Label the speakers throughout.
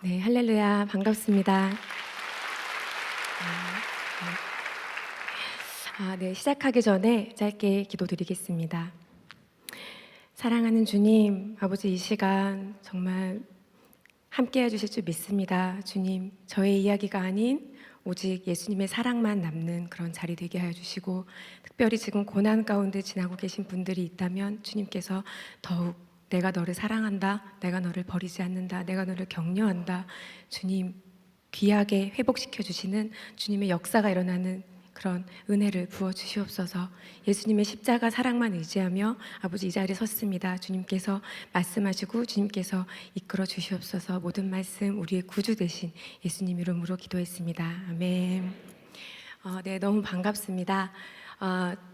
Speaker 1: 네, 할렐루야, 반갑습니다. 네, 시작하기 전에 짧게 기도드리겠습니다. 사랑하는 주님, 아버지 이 시간 정말 함께 해주실 줄 믿습니다. 주님, 저의 이야기가 아닌 오직 예수님의 사랑만 남는 그런 자리 되게 하여 주시고, 특별히 지금 고난 가운데 지나고 계신 분들이 있다면 주님께서 더욱 내가 너를 사랑한다, 내가 너를 버리지 않는다, 내가 너를 격려한다, 주님 귀하게 회복시켜 주시는 주님의 역사가 일어나는 그런 은혜를 부어 주시옵소서. 예수님의 십자가 사랑만 의지하며 아버지 이 자리에 섰습니다. 주님께서 말씀하시고 주님께서 이끌어 주시옵소서. 모든 말씀 우리의 구주 되신 예수님 이름으로 기도했습니다. 아멘. 네, 너무 반갑습니다.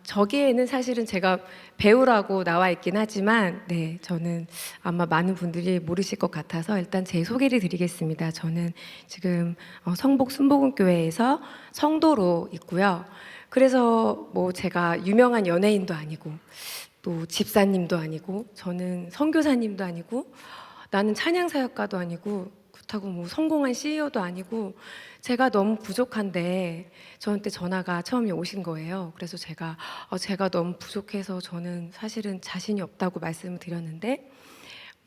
Speaker 1: 저기에는 사실은 제가 배우라고 나와 있긴 하지만, 네, 저는 아마 많은 분들이 모르실 것 같아서 일단 제 소개를 드리겠습니다. 저는 지금 성복 순복음교회에서 성도로 있고요. 그래서 뭐 제가 유명한 연예인도 아니고, 또 집사님도 아니고, 저는 선교사님도 아니고, 나는 찬양사역가도 아니고, 그렇다고 뭐 성공한 CEO도 아니고, 제가 너무 부족한데 저한테 전화가 처음에 오신 거예요. 그래서 제가 너무 부족해서 저는 사실은 자신이 없다고 말씀을 드렸는데,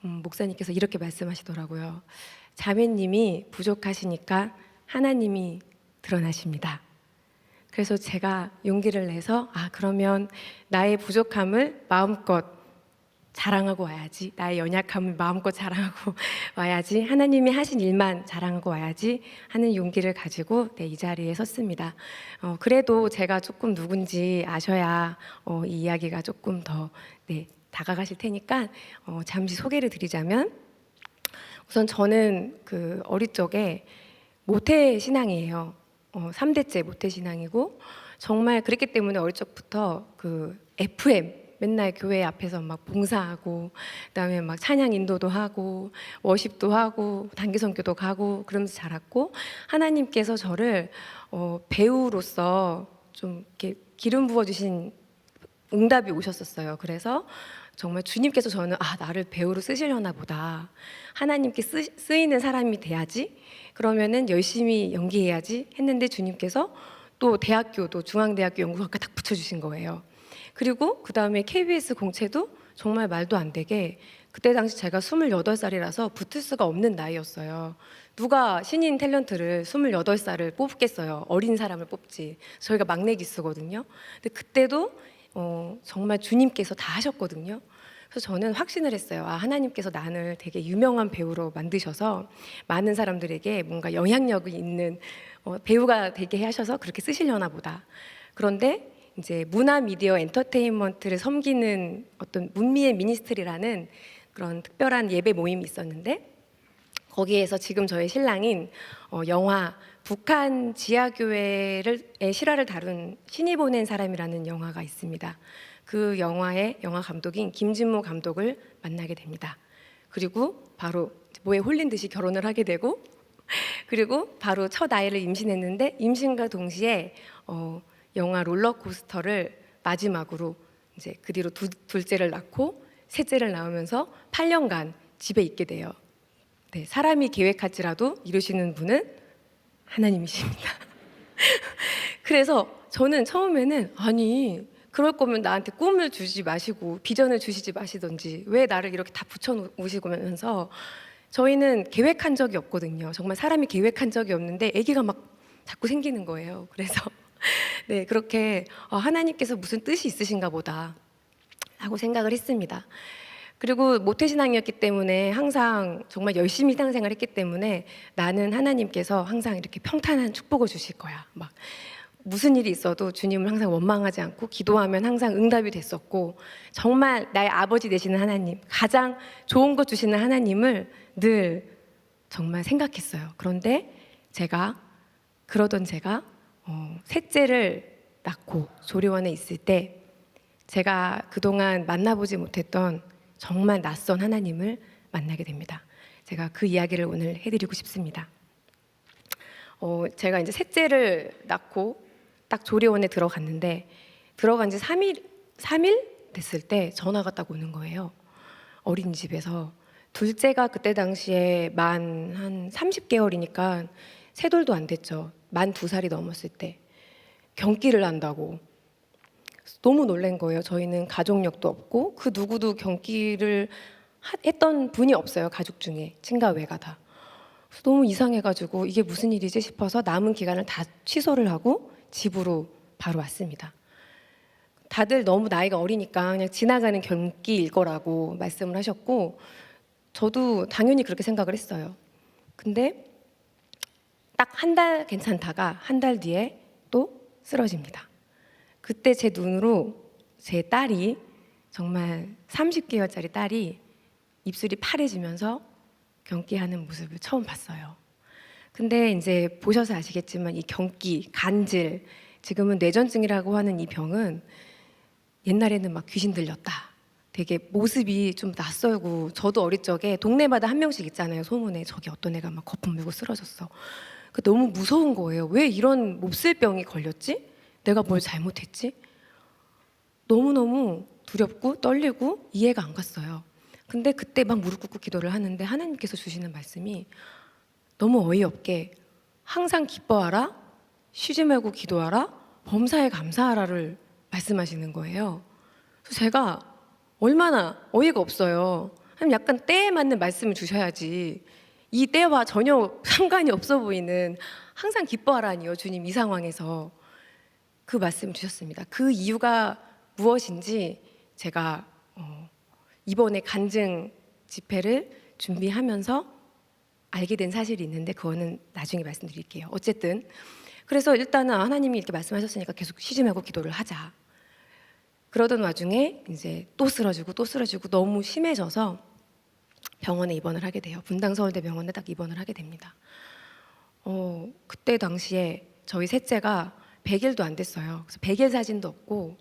Speaker 1: 목사님께서 이렇게 말씀하시더라고요. 자매님이 부족하시니까 하나님이 드러나십니다. 그래서 제가 용기를 내서 그러면 나의 부족함을 마음껏 자랑하고 와야지, 나의 연약함을 마음껏 자랑하고 와야지, 하나님이 하신 일만 자랑하고 와야지 하는 용기를 가지고 이 자리에 섰습니다. 그래도 제가 조금 누군지 아셔야 이 이야기가 조금 더 다가가실 테니까 잠시 소개를 드리자면, 우선 저는 그 어릴 적에 모태 신앙이에요. 3대째 모태 신앙이고, 정말 그랬기 때문에 어릴 적부터 그 FM 맨날 교회 앞에서 막 봉사하고, 그다음에 막 찬양 인도도 하고 워십도 하고 단기 선교도 가고 그러면서 자랐고, 하나님께서 저를 배우로서 좀 이렇게 기름 부어 주신 응답이 오셨었어요. 그래서 정말 주님께서 저는 나를 배우로 쓰시려나 보다, 하나님께 쓰이는 사람이 돼야지, 그러면은 열심히 연기해야지 했는데, 주님께서 또 대학교도 중앙대학교 연구학과 딱 붙여주신 거예요. 그리고 그 다음에 KBS 공채도 정말 말도 안 되게, 그때 당시 제가 28살이라서 붙을 수가 없는 나이였어요. 누가 신인 탤런트를 28살을 뽑겠어요. 어린 사람을 뽑지. 저희가 막내 기수거든요. 근데 그때도 정말 주님께서 다 하셨거든요. 그래서 저는 확신을 했어요. 하나님께서 나를 되게 유명한 배우로 만드셔서 많은 사람들에게 뭔가 영향력이 있는 배우가 되게 하셔서 그렇게 쓰시려나 보다. 그런데 이제 문화 미디어 엔터테인먼트를 섬기는 어떤 문미의 미니스트리라는 그런 특별한 예배 모임이 있었는데, 거기에서 지금 저의 신랑인 영화 북한 지하교회의 실화를 다룬 신이 보낸 사람이라는 영화가 있습니다. 그 영화의 영화 감독인 김진모 감독을 만나게 됩니다. 그리고 바로 뭐에 홀린 듯이 결혼을 하게 되고, 그리고 바로 첫 아이를 임신했는데, 임신과 동시에 영화 롤러코스터를 마지막으로 이제 그 뒤로 둘째를 낳고 셋째를 낳으면서 8년간 집에 있게 돼요. 네, 사람이 계획할지라도 이루시는 분은 하나님이십니다. 그래서 저는 처음에는 그럴 거면 나한테 꿈을 주지 마시고 비전을 주시지 마시던지 왜 나를 이렇게 다 붙여놓으시면서, 저희는 계획한 적이 없거든요. 정말 사람이 계획한 적이 없는데 아기가 막 자꾸 생기는 거예요. 그래서 네, 그렇게 하나님께서 무슨 뜻이 있으신가 보다 하고 생각을 했습니다. 그리고 모태신앙이었기 때문에 항상 정말 열심히 신앙생활을 했기 때문에, 나는 하나님께서 항상 이렇게 평탄한 축복을 주실 거야, 막 무슨 일이 있어도 주님을 항상 원망하지 않고 기도하면 항상 응답이 됐었고, 정말 나의 아버지 되시는 하나님, 가장 좋은 것 주시는 하나님을 늘 정말 생각했어요. 그런데 그러던 제가 셋째를 낳고 조리원에 있을 때, 제가 그동안 만나보지 못했던 정말 낯선 하나님을 만나게 됩니다. 제가 그 이야기를 오늘 해드리고 싶습니다. 제가 이제 셋째를 낳고 딱 조리원에 들어갔는데, 들어간 지 3일 됐을 때 전화가 딱 오는 거예요. 어린이집에서 둘째가 그때 당시에 만 한 30개월이니까 세 돌도 안 됐죠. 만 2살이 넘었을 때 경기를 한다고. 너무 놀란 거예요. 저희는 가족력도 없고 그 누구도 경기를 했던 분이 없어요. 가족 중에 친가 외가 다. 그래서 너무 이상해가지고 이게 무슨 일이지 싶어서 남은 기간을 다 취소를 하고 집으로 바로 왔습니다. 다들 너무 나이가 어리니까 그냥 지나가는 경기일 거라고 말씀을 하셨고 저도 당연히 그렇게 생각을 했어요. 근데 딱 한 달 괜찮다가 한 달 뒤에 또 쓰러집니다. 그때 제 눈으로 제 딸이 정말 30개월짜리 딸이 입술이 파래지면서 경기하는 모습을 처음 봤어요. 근데 이제 보셔서 아시겠지만 이 경기, 간질, 지금은 뇌전증이라고 하는 이 병은 옛날에는 막 귀신 들렸다. 되게 모습이 좀 낯설고 저도 어릴 적에 동네마다 한 명씩 있잖아요. 소문에 저기 어떤 애가 막 거품 물고 쓰러졌어. 너무 무서운 거예요. 왜 이런 몹쓸병이 걸렸지? 내가 뭘 잘못했지? 너무너무 두렵고 떨리고 이해가 안 갔어요. 근데 그때 막 무릎 꿇고 기도를 하는데 하나님께서 주시는 말씀이 너무 어이없게 항상 기뻐하라, 쉬지 말고 기도하라, 범사에 감사하라를 말씀하시는 거예요. 그래서 제가 얼마나 어이가 없어요. 약간 때에 맞는 말씀을 주셔야지. 이 때와 전혀 상관이 없어 보이는 항상 기뻐하라니요, 주님 이 상황에서. 그 말씀을 주셨습니다. 그 이유가 무엇인지 제가 이번에 간증 집회를 준비하면서 알게 된 사실이 있는데 그거는 나중에 말씀드릴게요. 어쨌든 그래서 일단은 하나님이 이렇게 말씀하셨으니까 계속 쉬지 말고 기도를 하자. 그러던 와중에 이제 또 쓰러지고 또 쓰러지고 너무 심해져서 병원에 입원을 하게 돼요. 분당서울대병원에 딱 입원을 하게 됩니다. 그때 당시에 저희 셋째가 100일도 안 됐어요. 그래서 100일 사진도 없고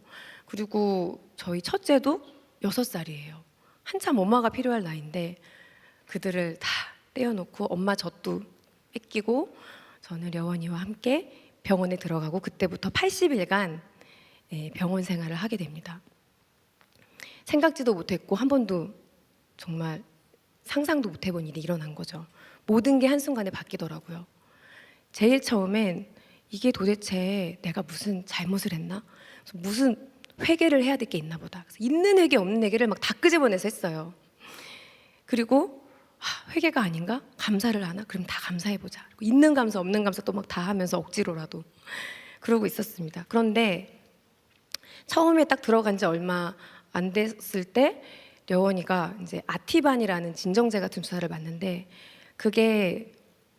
Speaker 1: 그리고 저희 첫째도 6살이에요. 한참 엄마가 필요할 나이인데 그들을 다 떼어놓고 엄마 젖도 뺏기고 저는 려원이와 함께 병원에 들어가고 그때부터 80일간 병원 생활을 하게 됩니다. 생각지도 못했고 한 번도 정말 상상도 못 해본 일이 일어난 거죠. 모든 게 한순간에 바뀌더라고요. 제일 처음엔 이게 도대체 내가 무슨 잘못을 했나? 무슨 회개를 해야 될 게 있나 보다. 그래서 있는 회개 없는 회개를 막 다 끄집어내서 했어요. 그리고 회개가 아닌가? 감사를 하나? 그럼 다 감사해보자. 있는 감사 없는 감사 또 막 다 하면서 억지로라도 그러고 있었습니다. 그런데 처음에 딱 들어간 지 얼마 안 됐을 때 려원이가 이제 아티반이라는 진정제 같은 주사를 맞는데 그게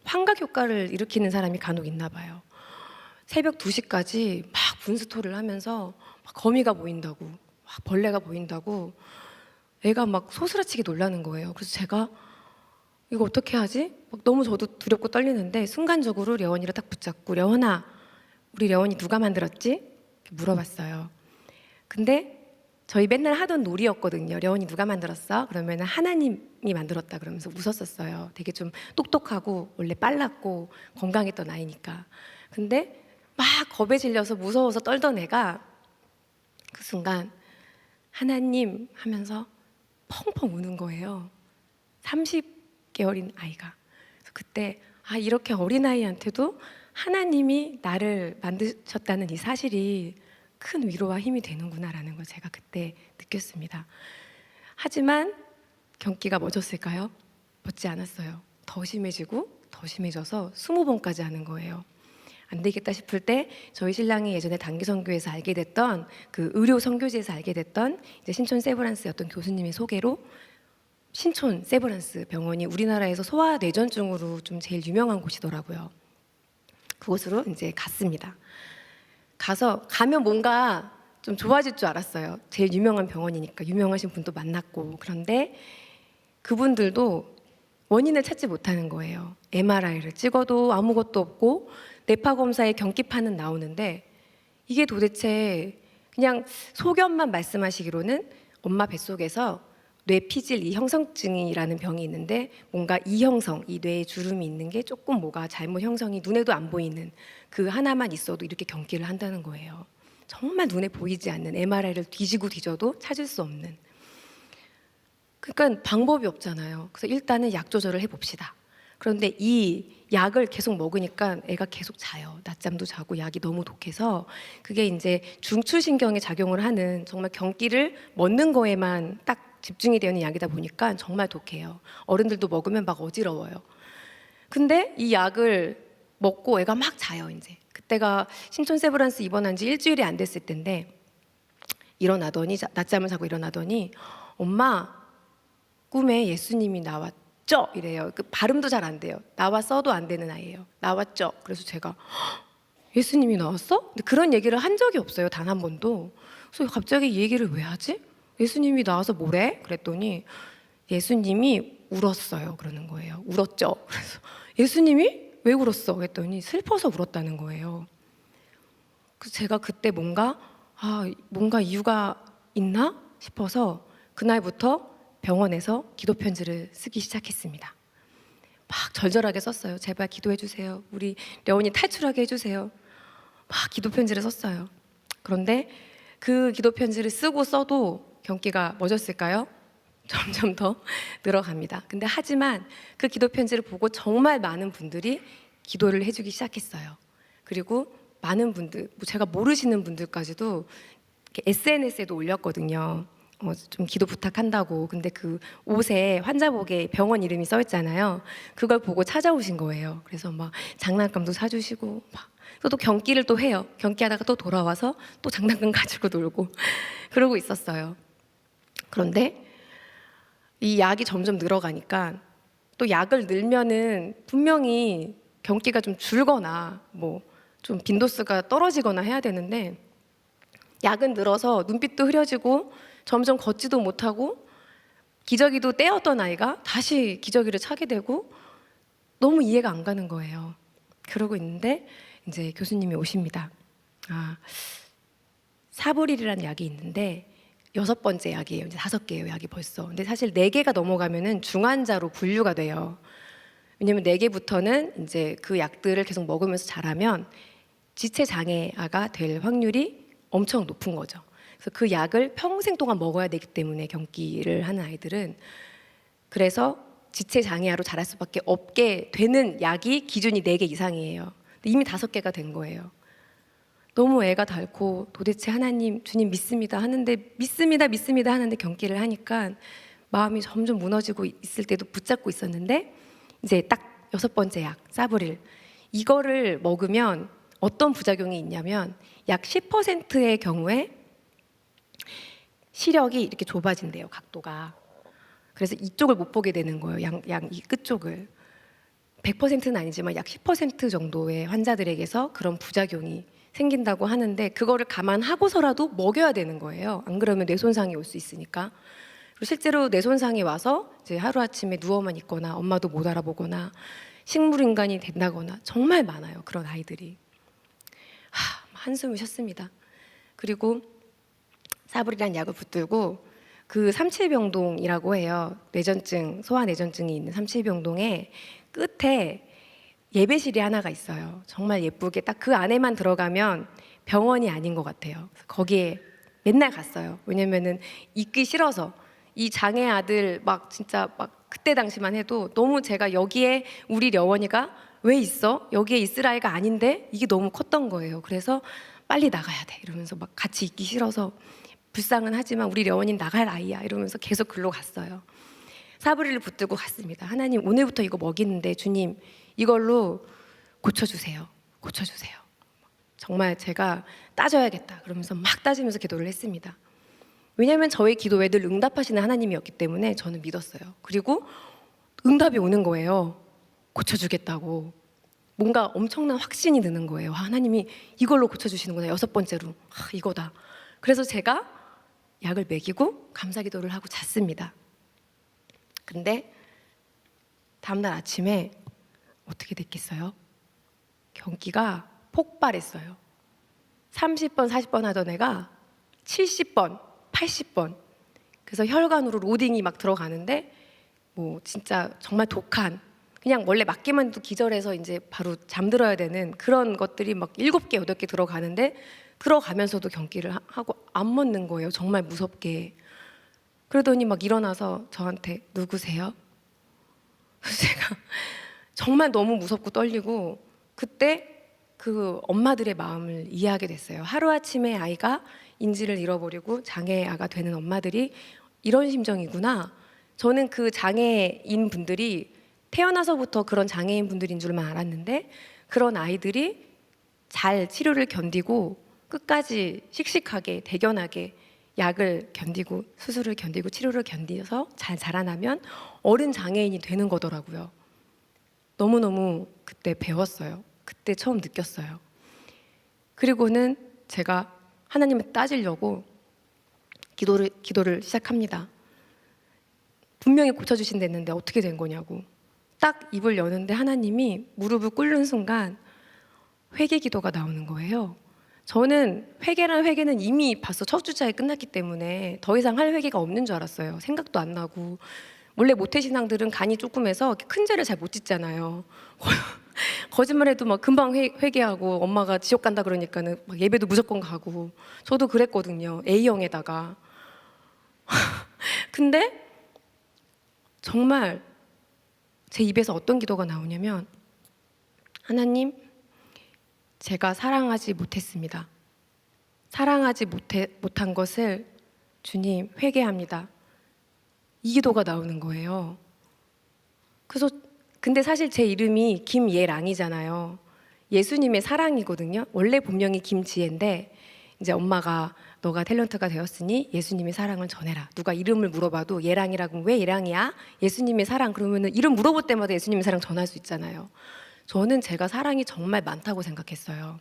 Speaker 1: 환각 효과를 일으키는 사람이 간혹 있나 봐요. 새벽 2시까지 막 분스토를 하면서 막 거미가 보인다고 막 벌레가 보인다고 애가 막 소스라치게 놀라는 거예요. 그래서 제가 이거 어떻게 하지? 막 너무 저도 두렵고 떨리는데 순간적으로 려원이를 딱 붙잡고 려원아 우리 려원이 누가 만들었지? 이렇게 물어봤어요. 근데 저희 맨날 하던 놀이였거든요. 려원이 누가 만들었어? 그러면 하나님이 만들었다 그러면서 웃었었어요. 되게 좀 똑똑하고 원래 빨랐고 건강했던 아이니까. 근데 막 겁에 질려서 무서워서 떨던 애가 그 순간 하나님 하면서 펑펑 우는 거예요. 30개월인 아이가. 그래서 그때 이렇게 어린아이한테도 하나님이 나를 만드셨다는 이 사실이 큰 위로와 힘이 되는구나라는 걸 제가 그때 느꼈습니다. 하지만 경기가 멎었을까요? 멎지 않았어요. 더 심해지고 더 심해져서 20번까지 하는 거예요. 안 되겠다 싶을 때 저희 신랑이 예전에 단기 선교에서 알게 됐던 그 의료 선교지에서 알게 됐던 이제 신촌 세브란스 어떤 교수님의 소개로 신촌 세브란스 병원이 우리나라에서 소아뇌전증으로 좀 제일 유명한 곳이더라고요. 그곳으로 이제 갔습니다. 가면 뭔가 좀 좋아질 줄 알았어요. 제일 유명한 병원이니까 유명하신 분도 만났고. 그런데 그분들도 원인을 찾지 못하는 거예요. MRI를 찍어도 아무것도 없고 뇌파 검사에 경기판은 나오는데 이게 도대체 그냥 소견만 말씀하시기로는 엄마 뱃속에서 뇌피질 이형성증이라는 병이 있는데 뭔가 이형성, 이 뇌에 주름이 있는 게 조금 뭐가 잘못 형성이 눈에도 안 보이는 그 하나만 있어도 이렇게 경기를 한다는 거예요. 정말 눈에 보이지 않는 MRI를 뒤지고 뒤져도 찾을 수 없는. 그러니까 방법이 없잖아요. 그래서 일단은 약 조절을 해봅시다. 그런데 이 약을 계속 먹으니까 애가 계속 자요. 낮잠도 자고 약이 너무 독해서 그게 이제 중추신경에 작용을 하는 정말 경기를 먹는 거에만 딱 집중이 되는 약이다 보니까 정말 독해요. 어른들도 먹으면 막 어지러워요. 근데 이 약을 먹고 애가 막 자요. 이제 그때가 신촌세브란스 입원한 지 일주일이 안 됐을 때인데 일어나더니 낮잠을 자고 일어나더니 엄마 꿈에 예수님이 나왔죠? 이래요. 그 발음도 잘 안 돼요. 나왔어도 안 되는 아이예요. 나왔죠? 그래서 제가 예수님이 나왔어? 근데 그런 얘기를 한 적이 없어요. 단 한 번도. 그래서 갑자기 이 얘기를 왜 하지? 예수님이 나와서 뭐래? 그랬더니 예수님이 울었어요. 그러는 거예요. 울었죠? 그래서 예수님이 왜 울었어? 그랬더니 슬퍼서 울었다는 거예요. 그래서 제가 그때 뭔가 이유가 있나 싶어서 그날부터 병원에서 기도 편지를 쓰기 시작했습니다. 막 절절하게 썼어요. 제발 기도해 주세요. 우리 려원이 탈출하게 해주세요. 막 기도 편지를 썼어요. 그런데 그 기도 편지를 쓰고 써도 경기가 멎었을까요? 점점 더 늘어갑니다. 근데 하지만 그 기도 편지를 보고 정말 많은 분들이 기도를 해주기 시작했어요. 그리고 많은 분들, 제가 모르시는 분들까지도 SNS에도 올렸거든요. 좀 기도 부탁한다고. 근데 그 옷에 환자복에 병원 이름이 써 있잖아요. 그걸 보고 찾아오신 거예요. 그래서 막 장난감도 사주시고 막 또 경기를 또 해요. 경기하다가 또 돌아와서 또 장난감 가지고 놀고 그러고 있었어요. 그런데 이 약이 점점 늘어가니까 또 약을 늘면은 분명히 경기가 좀 줄거나 뭐 좀 빈도수가 떨어지거나 해야 되는데 약은 늘어서 눈빛도 흐려지고 점점 걷지도 못하고 기저귀도 떼었던 아이가 다시 기저귀를 차게 되고 너무 이해가 안 가는 거예요. 그러고 있는데 이제 교수님이 오십니다. 사브릴이라는 약이 있는데 6번째 약이에요. 이제 5개예요, 약이 벌써. 근데 사실 4개가 넘어가면은 중환자로 분류가 돼요. 왜냐면 4개부터는 이제 그 약들을 계속 먹으면서 자라면 지체 장애아가 될 확률이 엄청 높은 거죠. 그래서 그 약을 평생 동안 먹어야 되기 때문에 경기를 하는 아이들은 그래서 지체 장애아로 자랄 수밖에 없게 되는 약이 기준이 4개 이상이에요. 근데 이미 5개가 된 거예요. 너무 애가 닳고 도대체 하나님 주님 믿습니다 하는데 믿습니다 하는데 경기를 하니까 마음이 점점 무너지고 있을 때도 붙잡고 있었는데 이제 딱 6번째 약 사브릴 이거를 먹으면 어떤 부작용이 있냐면 약 10%의 경우에 시력이 이렇게 좁아진대요, 각도가. 그래서 이쪽을 못 보게 되는 거예요, 이 끝쪽을. 100%는 아니지만 약 10% 정도의 환자들에게서 그런 부작용이 생긴다고 하는데 그거를 감안하고서라도 먹여야 되는 거예요. 안 그러면 뇌 손상이 올 수 있으니까. 그리고 실제로 뇌 손상이 와서 이제 하루아침에 누워만 있거나 엄마도 못 알아보거나 식물인간이 된다거나 정말 많아요, 그런 아이들이. 한숨을 쉬었습니다. 그리고 사브릴이라는 약을 붙들고 그 삼칠병동이라고 해요. 뇌전증, 소아뇌전증이 있는 삼칠병동에 끝에 예배실이 하나가 있어요. 정말 예쁘게 딱 그 안에만 들어가면 병원이 아닌 것 같아요. 거기에 맨날 갔어요. 왜냐면은 있기 싫어서 이 장애 아들 막 진짜 막 그때 당시만 해도 너무 제가 여기에 우리 려원이가 왜 있어? 여기에 있을 아이가 아닌데 이게 너무 컸던 거예요. 그래서 빨리 나가야 돼 이러면서 막 같이 있기 싫어서 불쌍은 하지만 우리 려원이는 나갈 아이야 이러면서 계속 글로 갔어요. 사브리를 붙들고 갔습니다. 하나님 오늘부터 이거 먹이는데 주님 이걸로 고쳐주세요. 고쳐주세요. 정말 제가 따져야겠다 그러면서 막 따지면서 기도를 했습니다. 왜냐하면 저의 기도에 늘 응답하시는 하나님이었기 때문에 저는 믿었어요. 그리고 응답이 오는 거예요. 고쳐주겠다고. 뭔가 엄청난 확신이 드는 거예요. 하나님이 이걸로 고쳐주시는구나. 6번째로. 이거다. 그래서 제가 약을 먹이고 감사기도를 하고 잤습니다. 근데 다음날 아침에 어떻게 됐겠어요? 경기가 폭발했어요. 30번, 40번 하던 애가 70번, 80번. 그래서 혈관으로 로딩이 막 들어가는데 뭐 진짜 정말 독한 그냥 원래 맞기만 해도 기절해서 이제 바로 잠들어야 되는 그런 것들이 막 7개, 8개 들어가는데 들어가면서도 경기를 하고 안 멎는 거예요. 정말 무섭게. 그러더니 막 일어나서 저한테 누구세요? 그래서 제가 정말 너무 무섭고 떨리고 그때 그 엄마들의 마음을 이해하게 됐어요. 하루아침에 아이가 인지를 잃어버리고 장애아가 되는 엄마들이 이런 심정이구나. 저는 그 장애인 분들이 태어나서부터 그런 장애인 분들인 줄만 알았는데 그런 아이들이 잘 치료를 견디고 끝까지 씩씩하게 대견하게 약을 견디고 수술을 견디고 치료를 견디어서 잘 자라나면 어른 장애인이 되는 거더라고요. 너무너무 그때 배웠어요. 그때 처음 느꼈어요. 그리고는 제가 하나님을 따지려고 기도를 시작합니다. 분명히 고쳐주신댔는데 어떻게 된 거냐고. 딱 입을 여는데 하나님이 무릎을 꿇는 순간 회개 기도가 나오는 거예요. 저는 회개는 이미 벌써 첫 주차에 끝났기 때문에 더 이상 할 회개가 없는 줄 알았어요. 생각도 안 나고. 원래 모태신앙들은 간이 조금해서 큰 죄를 잘 못 짓잖아요. 거짓말해도 막 금방 회개하고 엄마가 지옥 간다 그러니까는 막 예배도 무조건 가고 저도 그랬거든요. A형에다가. 근데 정말 제 입에서 어떤 기도가 나오냐면 하나님, 제가 사랑하지 못했습니다. 사랑하지 못한 것을 주님 회개합니다. 이 기도가 나오는 거예요. 그래서 근데 사실 제 이름이 김예랑이잖아요. 예수님의 사랑이거든요. 원래 본명이 김지혜인데 이제 엄마가 너가 탤런트가 되었으니 예수님의 사랑을 전해라. 누가 이름을 물어봐도 예랑이라고 왜 예랑이야? 예수님의 사랑 그러면은 이름 물어볼 때마다 예수님의 사랑 전할 수 있잖아요. 저는 제가 사랑이 정말 많다고 생각했어요.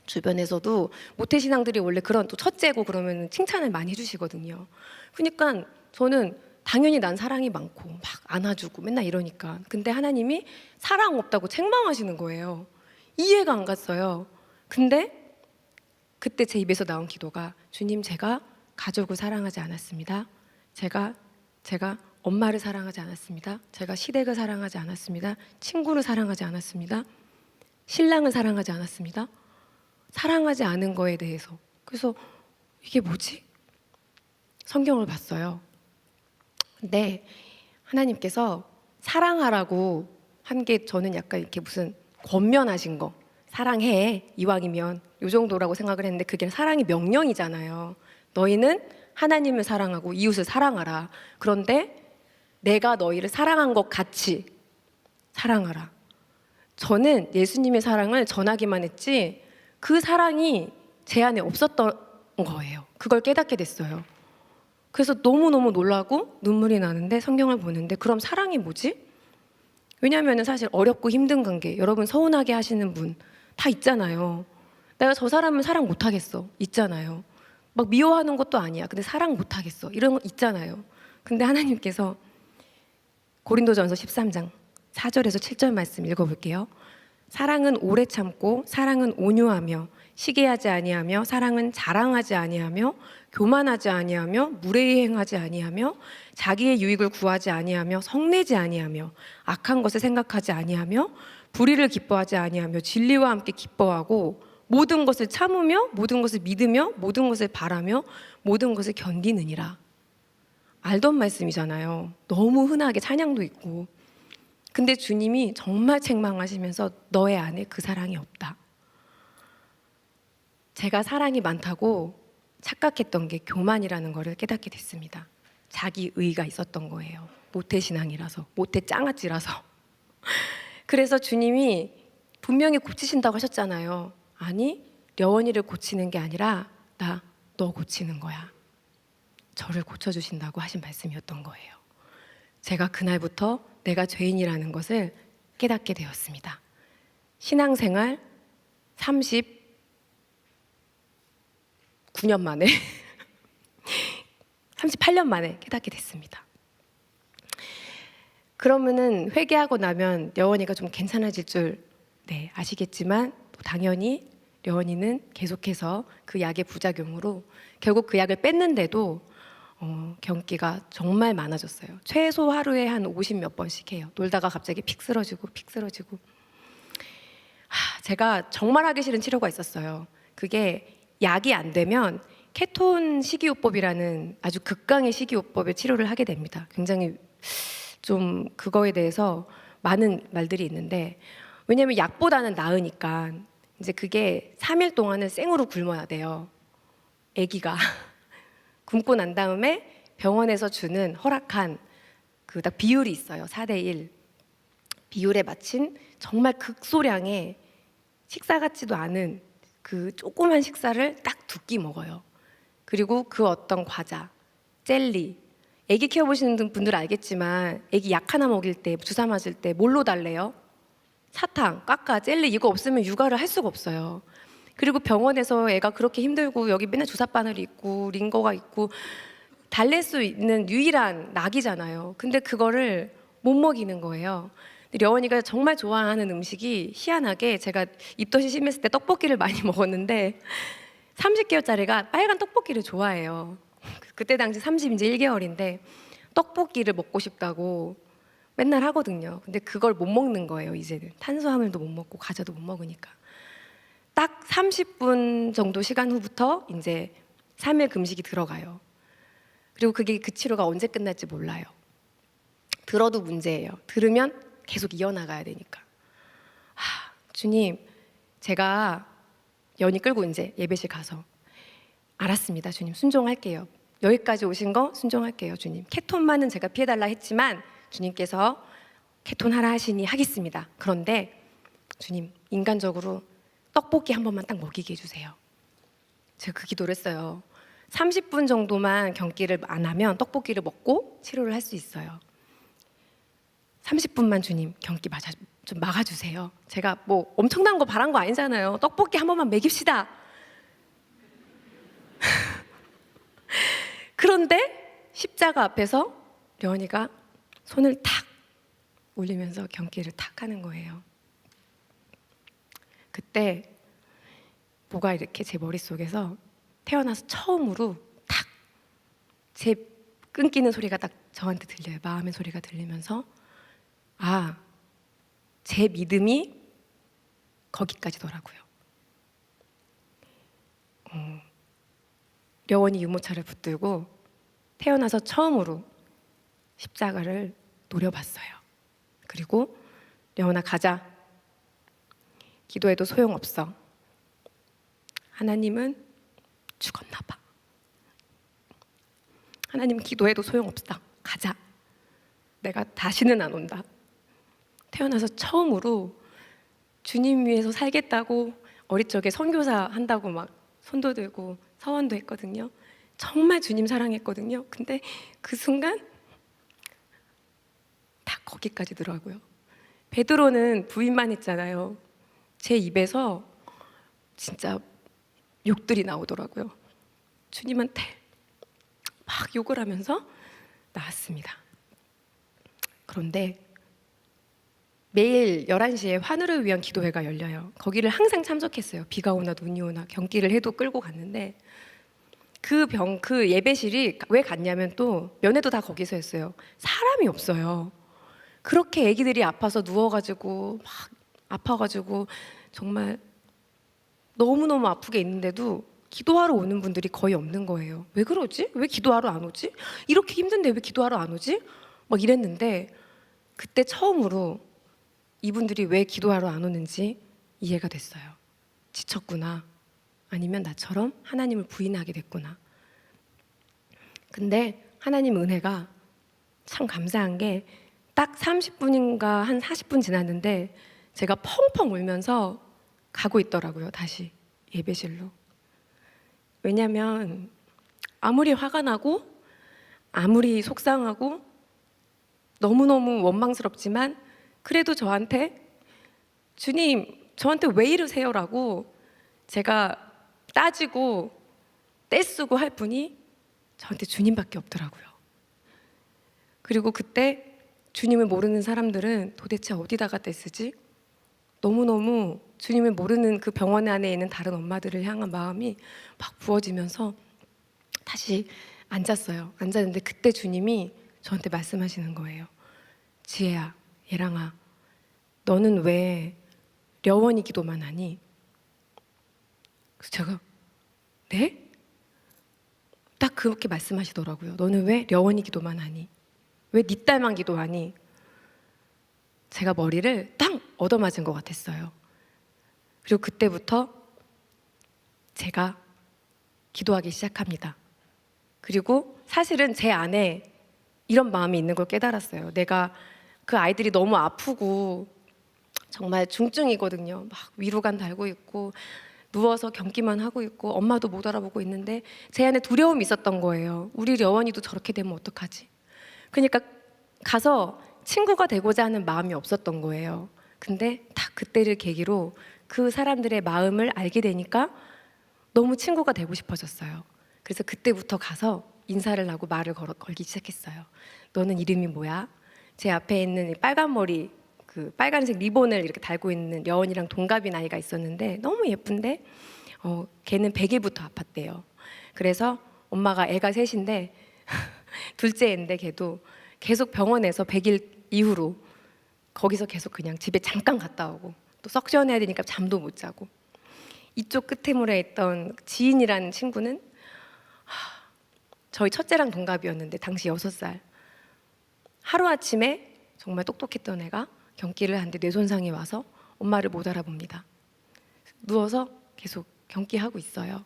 Speaker 1: 주변에서도 모태신앙들이 원래 그런 또 첫째고 그러면 칭찬을 많이 해주시거든요. 그러니까 저는 당연히 난 사랑이 많고 막 안아주고 맨날 이러니까. 근데 하나님이 사랑 없다고 책망하시는 거예요. 이해가 안 갔어요. 근데 그때 제 입에서 나온 기도가 주님, 제가 가족을 사랑하지 않았습니다. 제가 엄마를 사랑하지 않았습니다. 제가 시댁을 사랑하지 않았습니다. 친구를 사랑하지 않았습니다. 신랑을 사랑하지 않았습니다. 사랑하지 않은 거에 대해서. 그래서 이게 뭐지? 성경을 봤어요. 근데 하나님께서 사랑하라고 한 게 저는 약간 이렇게 무슨 권면하신 거, 사랑해 이왕이면 요 정도라고 생각을 했는데 그게 사랑이 명령이잖아요. 너희는 하나님을 사랑하고 이웃을 사랑하라. 그런데 내가 너희를 사랑한 것 같이 사랑하라. 저는 예수님의 사랑을 전하기만 했지 그 사랑이 제 안에 없었던 거예요. 그걸 깨닫게 됐어요. 그래서 너무너무 놀라고 눈물이 나는데 성경을 보는데 그럼 사랑이 뭐지? 왜냐하면 사실 어렵고 힘든 관계, 여러분 서운하게 하시는 분 다 있잖아요. 내가 저 사람은 사랑 못하겠어. 있잖아요. 막 미워하는 것도 아니야. 근데 사랑 못하겠어. 이런 거 있잖아요. 근데 하나님께서 고린도전서 13장 4절에서 7절 말씀 읽어볼게요. 사랑은 오래 참고 사랑은 온유하며 시기하지 아니하며 사랑은 자랑하지 아니하며 교만하지 아니하며 무례히 행하지 아니하며 자기의 유익을 구하지 아니하며 성내지 아니하며 악한 것을 생각하지 아니하며 불의를 기뻐하지 아니하며 진리와 함께 기뻐하고 모든 것을 참으며 모든 것을 믿으며 모든 것을 바라며 모든 것을 견디느니라. 알던 말씀이잖아요. 너무 흔하게 찬양도 있고. 근데 주님이 정말 책망하시면서 너의 안에 그 사랑이 없다. 제가 사랑이 많다고 착각했던 게 교만이라는 거를 깨닫게 됐습니다. 자기 의가 있었던 거예요. 모태신앙이라서, 모태짱아찌라서. 그래서 주님이 분명히 고치신다고 하셨잖아요. 아니, 려원이를 고치는 게 아니라 너 고치는 거야. 저를 고쳐주신다고 하신 말씀이었던 거예요. 제가 그날부터 내가 죄인이라는 것을 깨닫게 되었습니다. 신앙생활 39년 만에 38년 만에 깨닫게 됐습니다. 그러면은 회개하고 나면 려원이가 좀 괜찮아질 줄 아시겠지만 또 당연히 려원이는 계속해서 그 약의 부작용으로 결국 그 약을 뺐는데도 경기가 정말 많아졌어요. 최소 하루에 한 50몇 번씩 해요. 놀다가 갑자기 픽 쓰러지고 제가 정말 하기 싫은 치료가 있었어요. 그게 약이 안 되면 케톤 식이요법이라는 아주 극강의 식이요법의 치료를 하게 됩니다. 굉장히 좀 그거에 대해서 많은 말들이 있는데, 왜냐면 약보다는 나으니까 이제 그게 3일 동안은 생으로 굶어야 돼요. 아기가 굶고 난 다음에 병원에서 주는 허락한 그 딱 비율이 있어요. 4대1 비율에 맞춘 정말 극소량의 식사 같지도 않은 그 조그만 식사를 딱 2끼 먹어요. 그리고 그 어떤 과자, 젤리, 아기 키워보시는 분들 알겠지만 아기 약 하나 먹일 때, 주사 맞을 때 뭘로 달래요? 사탕, 까까, 젤리 이거 없으면 육아를 할 수가 없어요. 그리고 병원에서 애가 그렇게 힘들고 여기 맨날 주사 바늘이 있고 링거가 있고 달랠 수 있는 유일한 낙이잖아요. 근데 그거를 못 먹이는 거예요. 근데 려원이가 정말 좋아하는 음식이 희한하게, 제가 입덧이 심했을 때 떡볶이를 많이 먹었는데 30개월짜리가 빨간 떡볶이를 좋아해요. 그때 당시 30 이제 1개월인데 떡볶이를 먹고 싶다고 맨날 하거든요. 근데 그걸 못 먹는 거예요. 이제는 탄수화물도 못 먹고 과자도 못 먹으니까. 딱 30분 정도 시간 후부터 이제 3일 금식이 들어가요. 그리고 그게 그 치료가 언제 끝날지 몰라요. 들어도 문제예요. 들으면 계속 이어나가야 되니까. 주님, 제가 연희 끌고 이제 예배실 가서 알았습니다. 주님, 순종할게요. 여기까지 오신 거 순종할게요. 주님, 케톤만은 제가 피해달라 했지만 주님께서 케톤 하라 하시니 하겠습니다. 그런데 주님, 인간적으로 떡볶이 한 번만 딱 먹이게 해주세요. 제가 그 기도를 했어요. 30분 정도만 경기를 안 하면 떡볶이를 먹고 치료를 할 수 있어요. 30분만 주님 경기 좀 막아주세요. 제가 뭐 엄청난 거 바란 거 아니잖아요. 떡볶이 한 번만 먹입시다. 그런데 십자가 앞에서 려원이가 손을 탁 올리면서 경기를 탁 하는 거예요. 그때 뭐가 이렇게 제 머릿속에서 태어나서 처음으로 탁 제 끊기는 소리가 딱 저한테 들려요. 마음의 소리가 들리면서 제 믿음이 거기까지더라고요. 려원이 유모차를 붙들고 태어나서 처음으로 십자가를 노려봤어요. 그리고 려원아 가자. 기도해도 소용없어. 하나님은 죽었나 봐. 하나님 기도해도 소용없다. 가자. 내가 다시는 안 온다. 태어나서 처음으로 주님 위해서 살겠다고 어릴 적에 선교사 한다고 막 손도 들고 서원도 했거든요. 정말 주님 사랑했거든요. 근데 그 순간 다 거기까지더라고요. 베드로는 부인만 했잖아요. 제 입에서 진짜 욕들이 나오더라고요. 주님한테 막 욕을 하면서 나왔습니다. 그런데 매일 11시에 환우를 위한 기도회가 열려요. 거기를 항상 참석했어요. 비가 오나 눈이 오나 경기를 해도 끌고 갔는데 그 예배실이 왜 갔냐면 또 면회도 다 거기서 했어요. 사람이 없어요. 그렇게 아기들이 아파서 누워가지고 막 아파가지고 정말 너무너무 아프게 있는데도 기도하러 오는 분들이 거의 없는 거예요. 왜 그러지? 왜 기도하러 안 오지? 이렇게 힘든데 왜 기도하러 안 오지? 막 이랬는데 그때 처음으로 이분들이 왜 기도하러 안 오는지 이해가 됐어요. 지쳤구나. 아니면 나처럼 하나님을 부인하게 됐구나. 근데 하나님 은혜가 참 감사한 게 딱 30분인가 한 40분 지났는데 제가 펑펑 울면서 가고 있더라고요. 다시 예배실로. 왜냐면 아무리 화가 나고 아무리 속상하고 너무너무 원망스럽지만 그래도 저한테 주님 저한테 왜 이러세요라고 제가 따지고 떼쓰고 할 분이 저한테 주님밖에 없더라고요. 그리고 그때 주님을 모르는 사람들은 도대체 어디다가 떼쓰지? 너무너무 주님을 모르는 그 병원 안에 있는 다른 엄마들을 향한 마음이 막 부어지면서 다시 앉았어요. 앉았는데 그때 주님이 저한테 말씀하시는 거예요. 지혜야, 예랑아, 너는 왜 려원이 기도만 하니? 그래서 제가 네? 딱 그렇게 말씀하시더라고요. 너는 왜 려원이 기도만 하니? 왜 네 딸만 기도하니? 제가 머리를 딱 얻어맞은 것 같았어요. 그리고 그때부터 제가 기도하기 시작합니다. 그리고 사실은 제 안에 이런 마음이 있는 걸 깨달았어요. 내가 그 아이들이 너무 아프고 정말 중증이거든요. 막 위로관 달고 있고 누워서 경기만 하고 있고 엄마도 못 알아보고 있는데 제 안에 두려움이 있었던 거예요. 우리 려원이도 저렇게 되면 어떡하지? 그러니까 가서 친구가 되고자 하는 마음이 없었던 거예요. 근데 딱 그때를 계기로 그 사람들의 마음을 알게 되니까 너무 친구가 되고 싶어졌어요. 그래서 그때부터 가서 인사를 하고 말을 걸기 시작했어요. 너는 이름이 뭐야? 제 앞에 있는 빨간 머리, 그 빨간색 리본을 이렇게 달고 있는 려원이랑 동갑인 아이가 있었는데 너무 예쁜데 걔는 100일부터 아팠대요. 그래서 엄마가 애가 셋인데 둘째 애인데 걔도 계속 병원에서 100일 이후로 거기서 계속 그냥 집에 잠깐 갔다 오고 또 석션해야 되니까 잠도 못 자고 이쪽 끝에물에 있던 지인이라는 친구는 저희 첫째랑 동갑이었는데 당시 6살 하루아침에 정말 똑똑했던 애가 경기를 하는데 뇌손상이 와서 엄마를 못 알아봅니다. 누워서 계속 경기하고 있어요.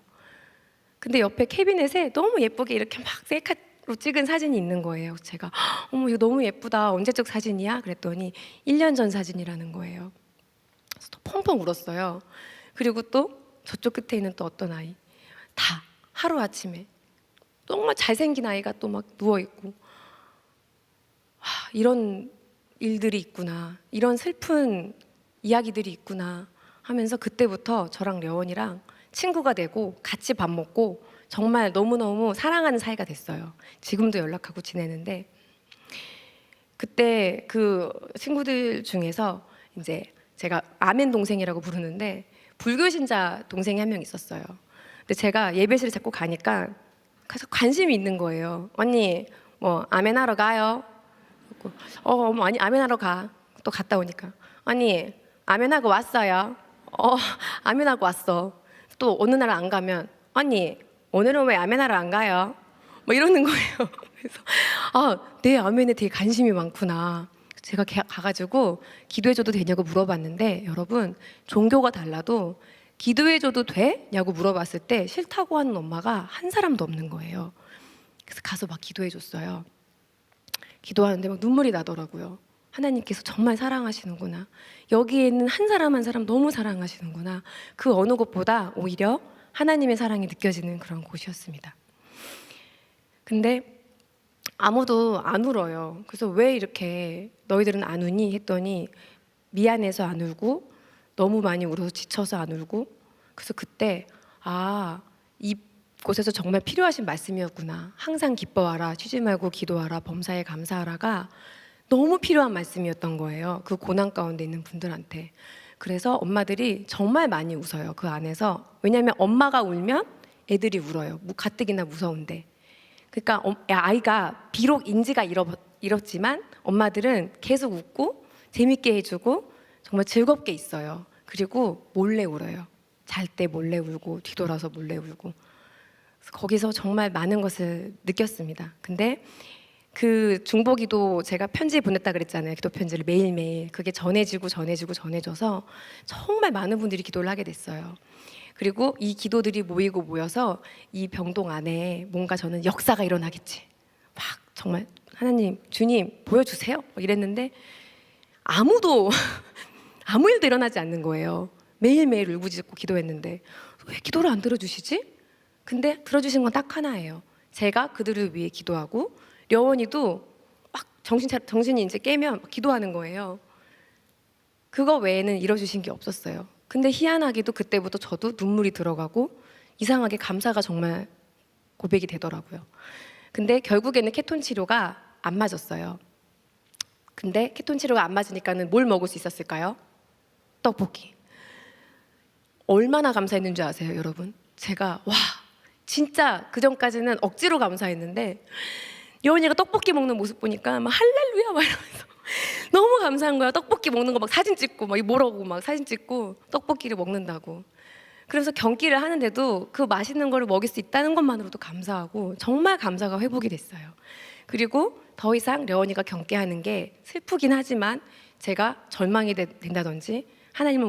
Speaker 1: 근데 옆에 캐비넷에 너무 예쁘게 이렇게 막 셀카로 찍은 사진이 있는 거예요. 제가 어머 이거 너무 예쁘다. 언제적 사진이야? 그랬더니 1년 전 사진이라는 거예요. 그래서 또 펑펑 울었어요. 그리고 또 저쪽 끝에 있는 또 어떤 아이 다 하루아침에 정말 잘생긴 아이가 또 막 누워있고 이런 일들이 있구나, 이런 슬픈 이야기들이 있구나 하면서 그때부터 저랑 려원이랑 친구가 되고 같이 밥 먹고 정말 너무너무 사랑하는 사이가 됐어요. 지금도 연락하고 지내는데 그때 그 친구들 중에서 이제 제가 아멘 동생이라고 부르는데 불교 신자 동생이 한 명 있었어요. 근데 제가 예배실 자꾸 가니까 가서 관심이 있는 거예요. 언니 뭐 아멘 하러 가요? 어머 아니 아멘 하러 가. 또 갔다 오니까 아니 아멘 하고 왔어요. 아멘 하고 왔어. 또 어느 날 안 가면 언니 오늘은 왜 아멘 하러 안 가요? 뭐 이러는 거예요. 그래서 내 아멘에 되게 관심이 많구나. 제가 가가지고 기도해줘도 되냐고 물어봤는데 여러분 종교가 달라도 기도해줘도 되냐고 물어봤을 때 싫다고 하는 엄마가 한 사람도 없는 거예요. 그래서 가서 막 기도해줬어요. 기도하는데 막 눈물이 나더라고요. 하나님께서 정말 사랑하시는구나. 여기에 있는 한 사람 한 사람 너무 사랑하시는구나. 그 어느 곳보다 오히려 하나님의 사랑이 느껴지는 그런 곳이었습니다. 근데 아무도 안 울어요. 그래서 왜 이렇게 너희들은 안 우니? 했더니 미안해서 안 울고 너무 많이 울어서 지쳐서 안 울고. 그래서 그때 이곳에서 정말 필요하신 말씀이었구나. 항상 기뻐하라, 쉬지 말고 기도하라, 범사에 감사하라가 너무 필요한 말씀이었던 거예요. 그 고난 가운데 있는 분들한테. 그래서 엄마들이 정말 많이 웃어요. 그 안에서. 왜냐하면 엄마가 울면 애들이 울어요. 가뜩이나 무서운데. 그러니까 아이가 비록 인지가 잃었지만 엄마들은 계속 웃고 재밌게 해주고 정말 즐겁게 있어요. 그리고 몰래 울어요. 잘 때 몰래 울고 뒤돌아서 몰래 울고. 그래서 거기서 정말 많은 것을 느꼈습니다. 근데 그 중보기도 제가 편지 보냈다 그랬잖아요. 기도 편지를 매일매일. 그게 전해져서 정말 많은 분들이 기도를 하게 됐어요. 그리고 이 기도들이 모여서 이 병동 안에 뭔가 저는 역사가 일어나겠지. 막 정말 하나님, 주님 보여주세요. 이랬는데 아무도 아무 일도 일어나지 않는 거예요. 매일매일 울부짖고 기도했는데 왜 기도를 안 들어주시지? 근데 들어주신 건 딱 하나예요. 제가 그들을 위해 기도하고 려원이도 막 정신이 이제 깨면 막 기도하는 거예요. 그거 외에는 이뤄주신 게 없었어요. 근데 희한하게도 그때부터 저도 눈물이 들어가고 이상하게 감사가 정말 고백이 되더라고요. 근데 결국에는 케톤 치료가 안 맞았어요. 근데 케톤 치료가 안 맞으니까는 뭘 먹을 수 있었을까요? 떡볶이. 얼마나 감사했는 줄 아세요, 여러분? 제가 진짜 그 전까지는 억지로 감사했는데 여원이가 떡볶이 먹는 모습 보니까 막 할렐루야 막 이러면서 너무 감사한 거야. 떡볶이 먹는 거 막 사진 찍고 막 뭐라고 막 사진 찍고 떡볶이를 먹는다고. 그래서 경기를 하는데도 그 맛있는 거를 먹일 수 있다는 것만으로도 감사하고 정말 감사가 회복이 됐어요. 그리고 더 이상 려원이가 경계하는 게 슬프긴 하지만 제가 절망이 된다든지 하나님은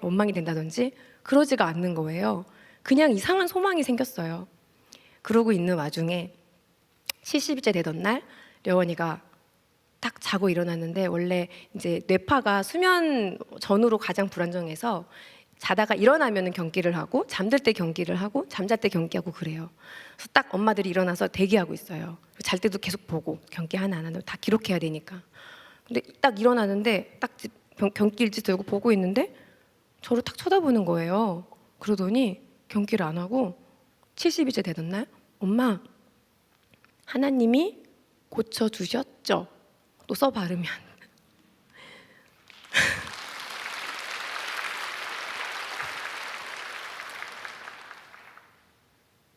Speaker 1: 원망이 된다든지 그러지가 않는 거예요. 그냥 이상한 소망이 생겼어요. 그러고 있는 와중에 70일째 되던 날 려원이가 딱 자고 일어났는데, 원래 이제 뇌파가 수면 전후로 가장 불안정해서 자다가 일어나면 경기를 하고 잠들 때 경기를 하고 잠잘 때 경기하고 그래요. 그래서 딱 엄마들이 일어나서 대기하고 있어요. 잘 때도 계속 보고 경기 하나 안 하나 다 기록해야 되니까. 근데 딱 일어나는데 딱 경기 일지 들고 보고 있는데 저를 딱 쳐다보는 거예요. 그러더니 경기를 안 하고 70일째 되던 날, 엄마, 하나님이 고쳐주셨죠? 또 써 바르면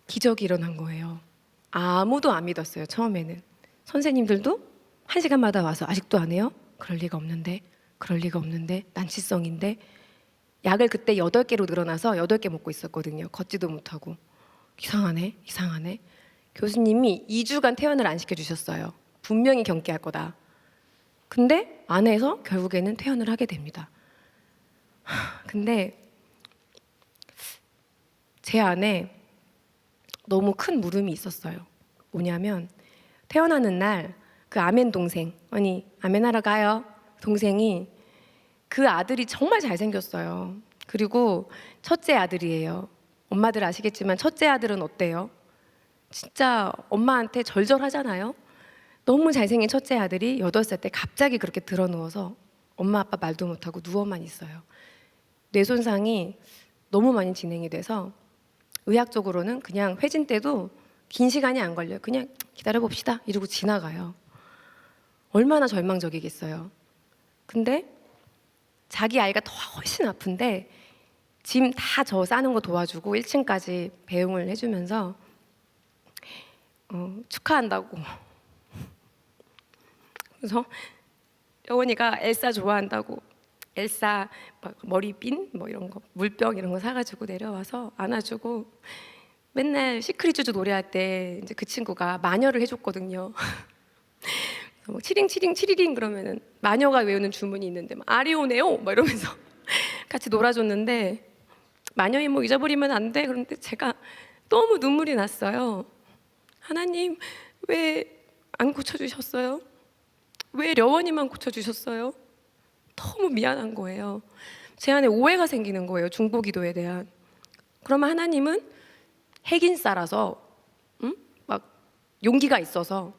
Speaker 1: 기적이 일어난 거예요. 아무도 안 믿었어요. 처음에는 선생님들도 1시간마다 와서 아직도 안 해요? 그럴 리가 없는데, 그럴 리가 없는데, 난치성인데. 약을 그때 8개로 늘어나서 8개 먹고 있었거든요. 걷지도 못하고. 이상하네, 이상하네. 교수님이 2주간 퇴원을 안 시켜주셨어요. 분명히 경기할 거다. 근데 안 해서 결국에는 퇴원을 하게 됩니다. 근데 제 안에 너무 큰 물음이 있었어요. 뭐냐면 태어나는 날 그 아멘 동생, 아니 아멘하러 가요 동생이, 그 아들이 정말 잘생겼어요. 그리고 첫째 아들이에요. 엄마들 아시겠지만 첫째 아들은 어때요? 진짜 엄마한테 절절하잖아요. 너무 잘생긴 첫째 아들이 8살 때 갑자기 그렇게 드러누워서 엄마 아빠 말도 못하고 누워만 있어요. 뇌 손상이 너무 많이 진행이 돼서 의학적으로는 그냥 회진 때도 긴 시간이 안 걸려요. 그냥 기다려봅시다 이러고 지나가요. 얼마나 절망적이겠어요. 근데 자기 아이가 더 훨씬 아픈데 짐 다 저 싸는 거 도와주고 1층까지 배웅을 해주면서 축하한다고. 그래서 여원이가 엘사 좋아한다고 엘사 머리핀 뭐 이런 거, 물병 이런 거 사가지고 내려와서 안아주고, 맨날 시크릿 주주 노래할 때 이제 그 친구가 마녀를 해줬거든요. 뭐 치링 치링 치리링 그러면은 마녀가 외우는 주문이 있는데 막 아리오네오 막 이러면서 같이 놀아줬는데, 마녀 이모 잊어버리면 안 돼. 그런데 제가 너무 눈물이 났어요. 하나님 왜 안 고쳐주셨어요? 왜 려원이만 고쳐주셨어요? 너무 미안한 거예요. 제 안에 오해가 생기는 거예요. 중보기도에 대한. 그러면 하나님은 핵인싸라서 막 용기가 있어서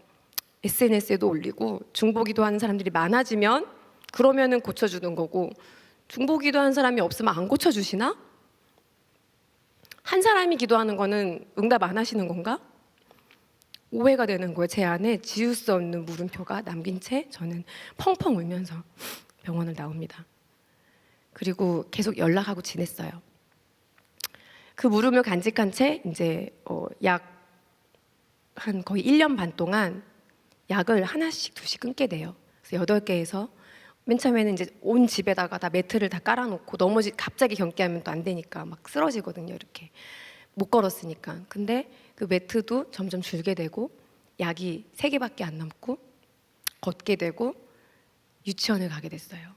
Speaker 1: SNS에도 올리고 중보기도 하는 사람들이 많아지면 그러면은 고쳐주는 거고, 중보기도 하는 사람이 없으면 안 고쳐주시나? 한 사람이 기도하는 거는 응답 안 하시는 건가? 오해가 되는 거예요. 제 안에 지울 수 없는 물음표가 남긴 채 저는 펑펑 울면서 병원을 나옵니다. 그리고 계속 연락하고 지냈어요. 그 물음을 간직한 채 이제 약 한 거의 1년 반 동안 약을 하나씩 두씩 끊게 돼요. 그래서 8개에서 맨 처음에는 이제 온 집에다가 다 매트를 다 깔아놓고 갑자기 경기하면 또 안 되니까 막 쓰러지거든요. 이렇게 못 걸었으니까. 근데 그 매트도 점점 줄게 되고 약이 3개밖에 안 남고 걷게 되고 유치원을 가게 됐어요.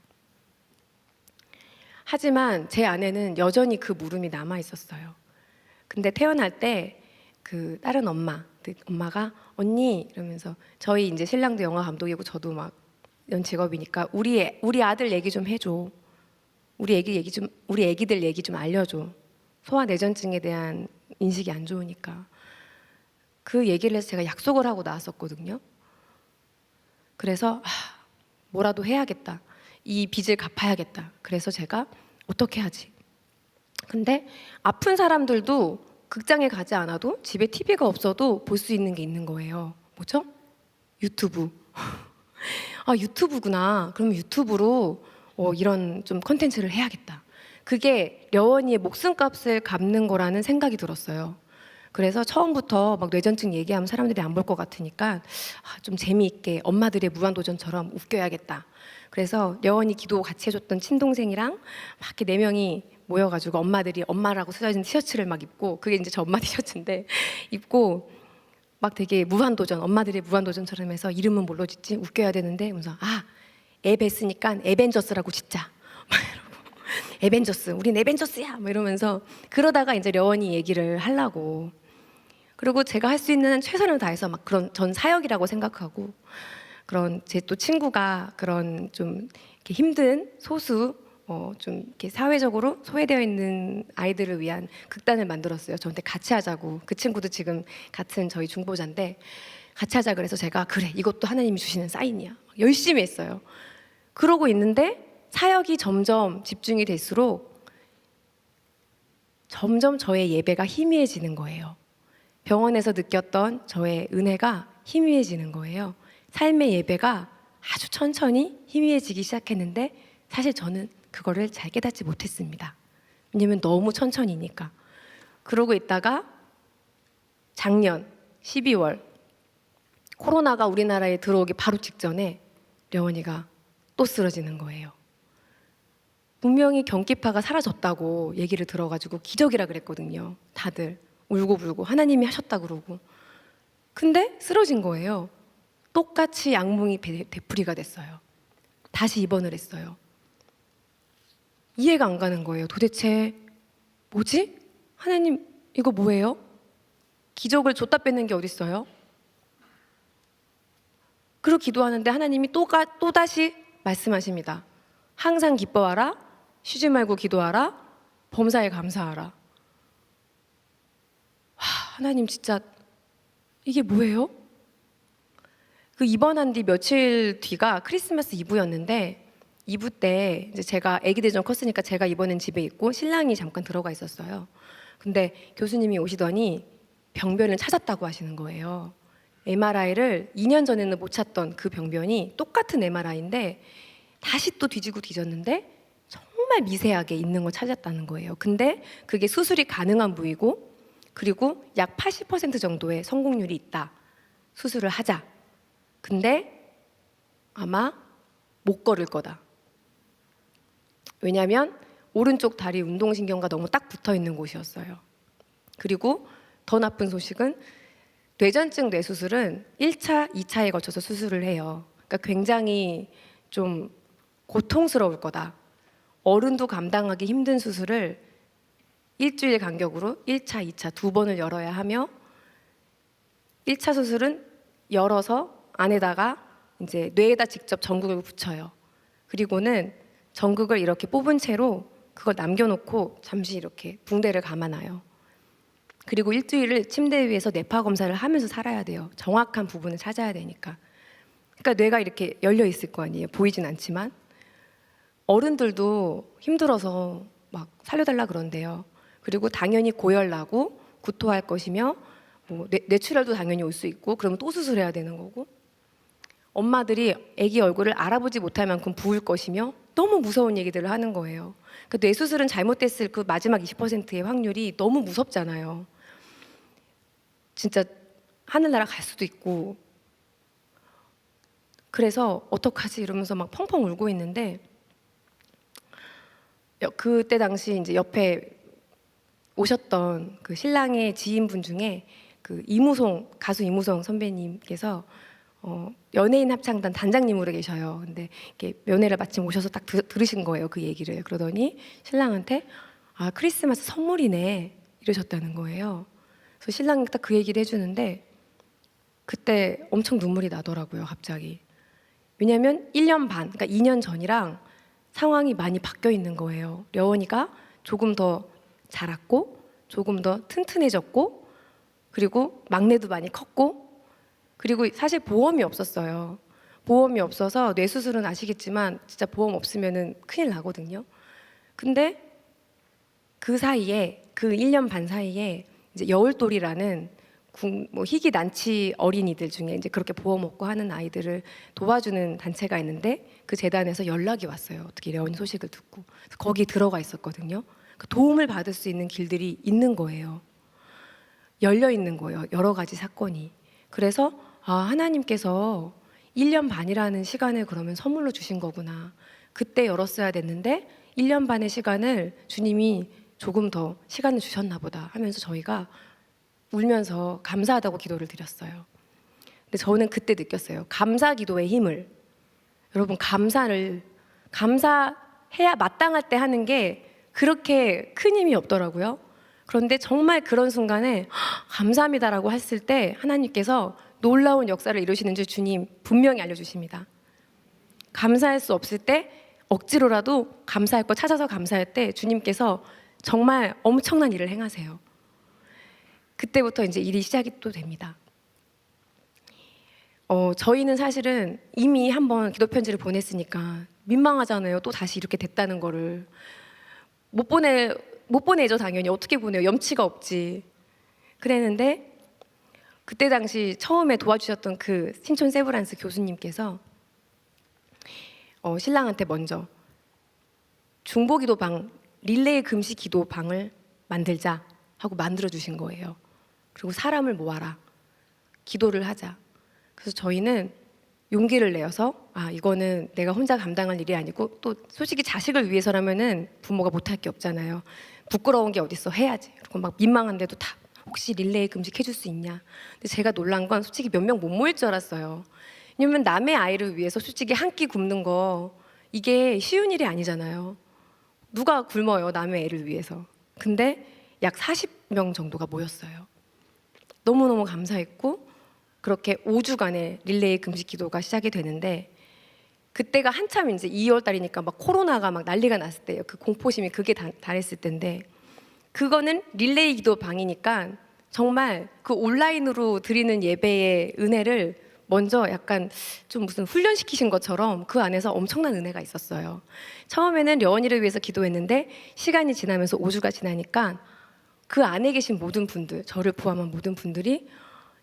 Speaker 1: 하지만 제 안에는 여전히 그 물음이 남아 있었어요. 근데 태어날 때 그 다른 엄마가 언니 이러면서, 저희 이제 신랑도 영화 감독이고 저도 막 이런 직업이니까 우리 아들 얘기 좀 해줘. 우리 애기들 얘기 좀 알려줘. 소아내전증에 대한 인식이 안 좋으니까. 그 얘기를 해서 제가 약속을 하고 나왔었거든요. 그래서 뭐라도 해야겠다. 이 빚을 갚아야겠다. 그래서 제가 어떻게 하지? 근데 아픈 사람들도 극장에 가지 않아도 집에 TV가 없어도 볼 수 있는 게 있는 거예요. 뭐죠? 유튜브. 아, 유튜브구나. 그럼 유튜브로 이런 좀 컨텐츠를 해야겠다. 그게 려원이의 목숨값을 갚는 거라는 생각이 들었어요. 그래서 처음부터 막 뇌전증 얘기하면 사람들이 안 볼 것 같으니까 좀 재미있게 엄마들의 무한도전처럼 웃겨야겠다. 그래서 려원이 기도 같이 해줬던 친동생이랑 막 이렇게 4명이 모여가지고 엄마들이 엄마라고 쓰여진 티셔츠를 막 입고, 그게 이제 저 엄마 티셔츠인데 입고 막 되게 무한도전, 엄마들의 무한도전처럼 해서 이름은 뭘로 짓지? 웃겨야 되는데 그래서 애 뱄으니까 에벤져스라고 짓자 막 이러고 에벤져스, 우린 에벤져스야 막 이러면서 그러다가 이제 려원이 얘기를 하려고, 그리고 제가 할 수 있는 한 최선을 다해서 막 그런 전 사역이라고 생각하고, 그런 제 또 친구가 그런 좀 이렇게 힘든 소수 좀 이렇게 사회적으로 소외되어 있는 아이들을 위한 극단을 만들었어요. 저한테 같이 하자고. 그 친구도 지금 같은 저희 중보자인데 같이 하자 그래서 제가 그래 이것도 하나님이 주시는 사인이야 열심히 했어요. 그러고 있는데 사역이 점점 집중이 될수록 점점 저의 예배가 희미해지는 거예요. 병원에서 느꼈던 저의 은혜가 희미해지는 거예요. 삶의 예배가 아주 천천히 희미해지기 시작했는데 사실 저는 그거를 잘 깨닫지 못했습니다. 왜냐면 너무 천천히니까. 그러고 있다가 작년 12월 코로나가 우리나라에 들어오기 바로 직전에 려원이가 또 쓰러지는 거예요. 분명히 경기파가 사라졌다고 얘기를 들어가지고 기적이라 그랬거든요. 다들 울고불고 하나님이 하셨다 그러고. 근데 쓰러진 거예요. 똑같이 악몽이 되풀이가 됐어요. 다시 입원을 했어요. 이해가 안 가는 거예요. 도대체 뭐지? 하나님 이거 뭐예요? 기적을 줬다 뺏는 게 어딨어요? 그리고 기도하는데 하나님이 또다시 말씀하십니다. 항상 기뻐하라, 쉬지 말고 기도하라, 범사에 감사하라. 하나님 진짜 이게 뭐예요? 그 입원한 뒤 며칠 뒤가 크리스마스 이브였는데 이브 때 이제 제가 아기들 좀 컸으니까 제가 이번엔 집에 있고 신랑이 잠깐 들어가 있었어요. 근데 교수님이 오시더니 병변을 찾았다고 하시는 거예요. MRI를 2년 전에는 못 찾던 그 병변이 똑같은 MRI인데 다시 또 뒤지고 뒤졌는데 정말 미세하게 있는 걸 찾았다는 거예요. 근데 그게 수술이 가능한 부위고 그리고 약 80% 정도의 성공률이 있다. 수술을 하자. 근데 아마 못 걸을 거다. 왜냐하면 오른쪽 다리 운동신경과 너무 딱 붙어 있는 곳이었어요. 그리고 더 나쁜 소식은 뇌전증 뇌수술은 1차, 2차에 거쳐서 수술을 해요. 그러니까 굉장히 좀 고통스러울 거다. 어른도 감당하기 힘든 수술을 일주일 간격으로 1차, 2차 두 번을 열어야 하며 1차 수술은 열어서 안에다가 이제 뇌에다 직접 전극을 붙여요. 그리고는 전극을 이렇게 뽑은 채로 그걸 남겨놓고 잠시 이렇게 붕대를 감아놔요. 그리고 일주일을 침대 위에서 뇌파 검사를 하면서 살아야 돼요. 정확한 부분을 찾아야 되니까. 그러니까 뇌가 이렇게 열려 있을 거 아니에요. 보이진 않지만. 어른들도 힘들어서 막 살려달라 그런대요. 그리고 당연히 고열 나고 구토할 것이며 뭐 뇌출혈도 당연히 올 수 있고 그러면 또 수술해야 되는 거고, 엄마들이 아기 얼굴을 알아보지 못할 만큼 부을 것이며 너무 무서운 얘기들을 하는 거예요. 그러니까 뇌수술은 잘못됐을 그 마지막 20%의 확률이 너무 무섭잖아요. 진짜 하늘나라 갈 수도 있고. 그래서 어떡하지 이러면서 막 펑펑 울고 있는데 그때 당시 이제 옆에 오셨던 그 신랑의 지인분 중에 그 가수 이무송 선배님께서 연예인 합창단 단장님으로 계셔요. 근데 이렇게 면회를 마침 오셔서 딱 들으신 거예요. 그 얘기를. 그러더니 신랑한테 크리스마스 선물이네 이러셨다는 거예요. 그래서 신랑이 딱 그 얘기를 해주는데 그때 엄청 눈물이 나더라고요. 갑자기. 왜냐하면 1년 반, 그러니까 2년 전이랑 상황이 많이 바뀌어 있는 거예요. 려원이가 조금 더 자랐고 조금 더 튼튼해졌고 그리고 막내도 많이 컸고, 그리고 사실 보험이 없었어요. 보험이 없어서 뇌수술은 아시겠지만 진짜 보험 없으면은 큰일 나거든요. 근데 그 사이에 그 1년 반 사이에 이제 여울돌이라는 뭐 희귀 난치 어린이들 중에 이제 그렇게 보험 없고 하는 아이들을 도와주는 단체가 있는데 그 재단에서 연락이 왔어요. 어떻게 려원이 소식을 듣고. 그래서 거기 들어가 있었거든요. 그 도움을 받을 수 있는 길들이 있는 거예요. 열려 있는 거예요. 여러 가지 사건이. 그래서 하나님께서 1년 반이라는 시간을 그러면 선물로 주신 거구나. 그때 열었어야 됐는데 1년 반의 시간을 주님이 조금 더 시간을 주셨나 보다 하면서 저희가 울면서 감사하다고 기도를 드렸어요. 근데 저는 그때 느꼈어요. 감사 기도의 힘을. 여러분, 감사해야 마땅할 때 하는 게 그렇게 큰 힘이 없더라고요. 그런데 정말 그런 순간에 감사합니다라고 했을 때 하나님께서 놀라운 역사를 이루시는 줄 주님 분명히 알려주십니다. 감사할 수 없을 때 억지로라도 감사할 거 찾아서 감사할 때 주님께서 정말 엄청난 일을 행하세요. 그때부터 이제 일이 시작이 또 됩니다. 저희는 사실은 이미 한번 기도 편지를 보냈으니까 민망하잖아요. 또 다시 이렇게 됐다는 거를 못 보내죠. 당연히 어떻게 보내요? 염치가 없지. 그랬는데 그때 당시 처음에 도와주셨던 그 신촌 세브란스 교수님께서 신랑한테 먼저 중보기도방 릴레이 금식 기도방을 만들자 하고 만들어 주신 거예요. 그리고 사람을 모아라, 기도를 하자. 그래서 저희는 용기를 내어서 이거는 내가 혼자 감당할 일이 아니고 또 솔직히 자식을 위해서라면은 부모가 못할 게 없잖아요. 부끄러운 게 어딨어, 해야지. 그리고 막 민망한데도 다 혹시 릴레이 금식 해줄 수 있냐. 근데 제가 놀란 건 솔직히 몇 명 못 모일 줄 알았어요. 왜냐면 남의 아이를 위해서 솔직히 한 끼 굶는 거 이게 쉬운 일이 아니잖아요. 누가 굶어요, 남의 애를 위해서. 근데 약 40명 정도가 모였어요. 너무너무 감사했고 그렇게 5주간의 릴레이 금식 기도가 시작이 되는데 그때가 한참 이제 2월 달이니까 막 코로나가 막 난리가 났을 때예요. 그 공포심이 극에 달했을 때인데 그거는 릴레이 기도 방이니까 정말 그 온라인으로 드리는 예배의 은혜를 먼저 약간 좀 무슨 훈련시키신 것처럼 그 안에서 엄청난 은혜가 있었어요. 처음에는 려원이를 위해서 기도했는데 시간이 지나면서 5주가 지나니까 그 안에 계신 모든 분들, 저를 포함한 모든 분들이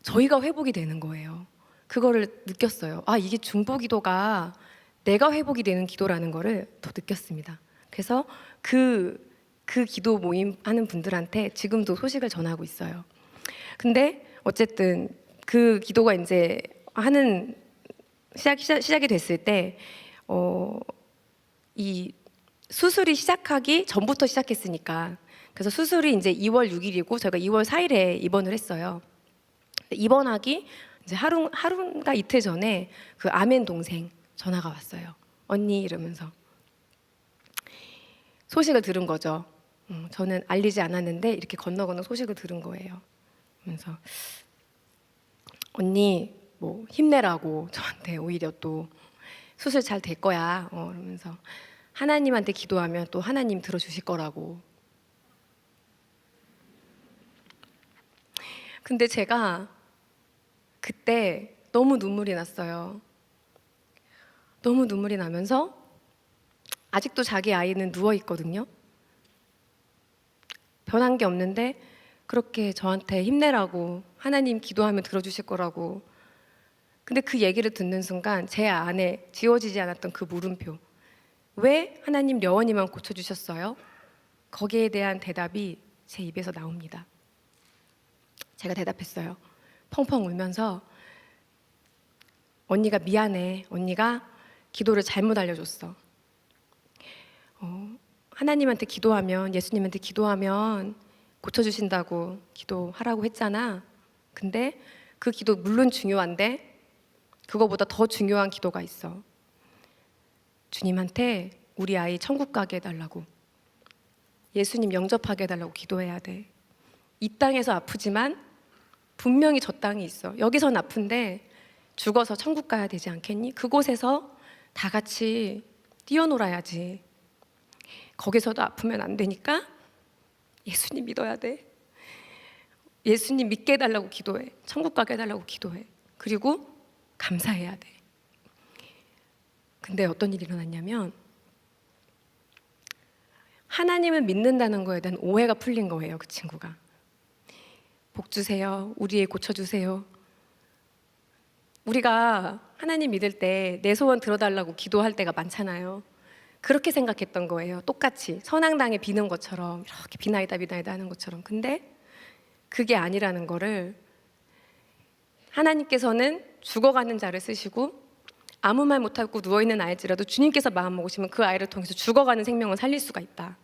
Speaker 1: 저희가 회복이 되는 거예요. 그거를 느꼈어요. 이게 중보기도가 내가 회복이 되는 기도라는 거를 더 느꼈습니다. 그래서 그 기도 모임 하는 분들한테 지금도 소식을 전하고 있어요. 근데 어쨌든 그 기도가 이제 하는 시작이 됐을 때 이 수술이 시작하기 전부터 시작했으니까 그래서 수술이 이제 2월 6일이고 저희가 2월 4일에 입원을 했어요. 입원하기 이제 하루인가 이틀 전에 그 아멘 동생 전화가 왔어요. 언니 이러면서 소식을 들은 거죠. 저는 알리지 않았는데 이렇게 건너 소식을 들은 거예요. 그래서 언니 뭐 힘내라고 저한테 오히려 또 수술 잘 될 거야. 그러면서 하나님한테 기도하면 또 하나님 들어주실 거라고. 근데 제가 그때 너무 눈물이 났어요. 너무 눈물이 나면서 아직도 자기 아이는 누워 있거든요. 변한 게 없는데 그렇게 저한테 힘내라고 하나님 기도하면 들어주실 거라고. 근데 그 얘기를 듣는 순간 제 안에 지워지지 않았던 그 물음표. 왜 하나님 려원이만 고쳐주셨어요? 거기에 대한 대답이 제 입에서 나옵니다. 제가 대답했어요. 펑펑 울면서 언니가 미안해. 언니가 기도를 잘못 알려줬어. 하나님한테 기도하면 예수님한테 기도하면 고쳐주신다고 기도하라고 했잖아. 근데 그 기도 물론 중요한데 그거보다 더 중요한 기도가 있어. 주님한테 우리 아이 천국 가게 해달라고, 예수님 영접하게 해달라고 기도해야 돼. 이 땅에서 아프지만 분명히 저 땅이 있어. 여기선 아픈데 죽어서 천국 가야 되지 않겠니? 그곳에서 다 같이 뛰어놀아야지. 거기서도 아프면 안 되니까 예수님 믿어야 돼. 예수님 믿게 해달라고 기도해. 천국 가게 해달라고 기도해. 그리고 감사해야 돼. 근데 어떤 일이 일어났냐면 하나님을 믿는다는 거에 대한 오해가 풀린 거예요. 그 친구가. 복 주세요. 우리 애 고쳐주세요. 우리가 하나님 믿을 때 내 소원 들어달라고 기도할 때가 많잖아요. 그렇게 생각했던 거예요. 똑같이 선앙당에 비는 것처럼 이렇게 비나이다 하는 것처럼. 근데 그게 아니라는 거를 하나님께서는 죽어가는 자를 쓰시고 아무 말 못하고 누워있는 아이일지라도 주님께서 마음 먹으시면 그 아이를 통해서 죽어가는 생명을 살릴 수가 있다.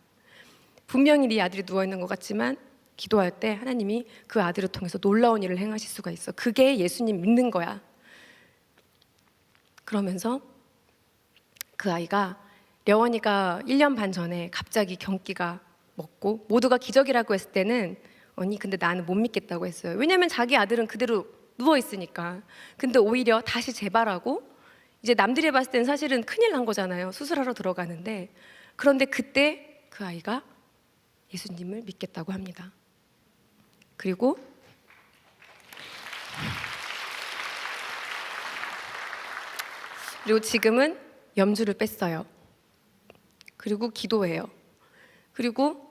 Speaker 1: 분명히 네 아들이 누워있는 것 같지만 기도할 때 하나님이 그 아들을 통해서 놀라운 일을 행하실 수가 있어. 그게 예수님 믿는 거야. 그러면서 그 아이가 려원이가 1년 반 전에 갑자기 경기가 먹고 모두가 기적이라고 했을 때는 언니 근데 나는 못 믿겠다고 했어요. 왜냐면 자기 아들은 그대로 누워있으니까. 근데 오히려 다시 재발하고 이제 남들이 봤을 때는 사실은 큰일 난 거잖아요. 수술하러 들어가는데. 그런데 그때 그 아이가 예수님을 믿겠다고 합니다. 그리고 지금은 염주를 뺐어요. 그리고 기도해요. 그리고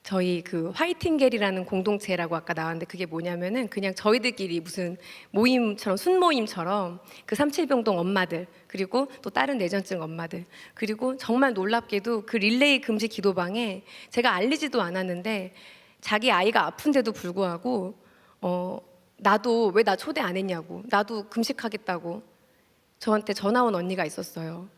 Speaker 1: 저희 그 화이팅겔이라는 공동체라고 아까 나왔는데 그게 뭐냐면은 그냥 저희들끼리 무슨 모임처럼 순모임처럼 그 37병동 엄마들 그리고 또 다른 뇌전증 엄마들 그리고 정말 놀랍게도 그 릴레이 금식 기도방에 제가 알리지도 않았는데 자기 아이가 아픈데도 불구하고 나도 왜 나 초대 안 했냐고 나도 금식하겠다고 저한테 전화 온 언니가 있었어요.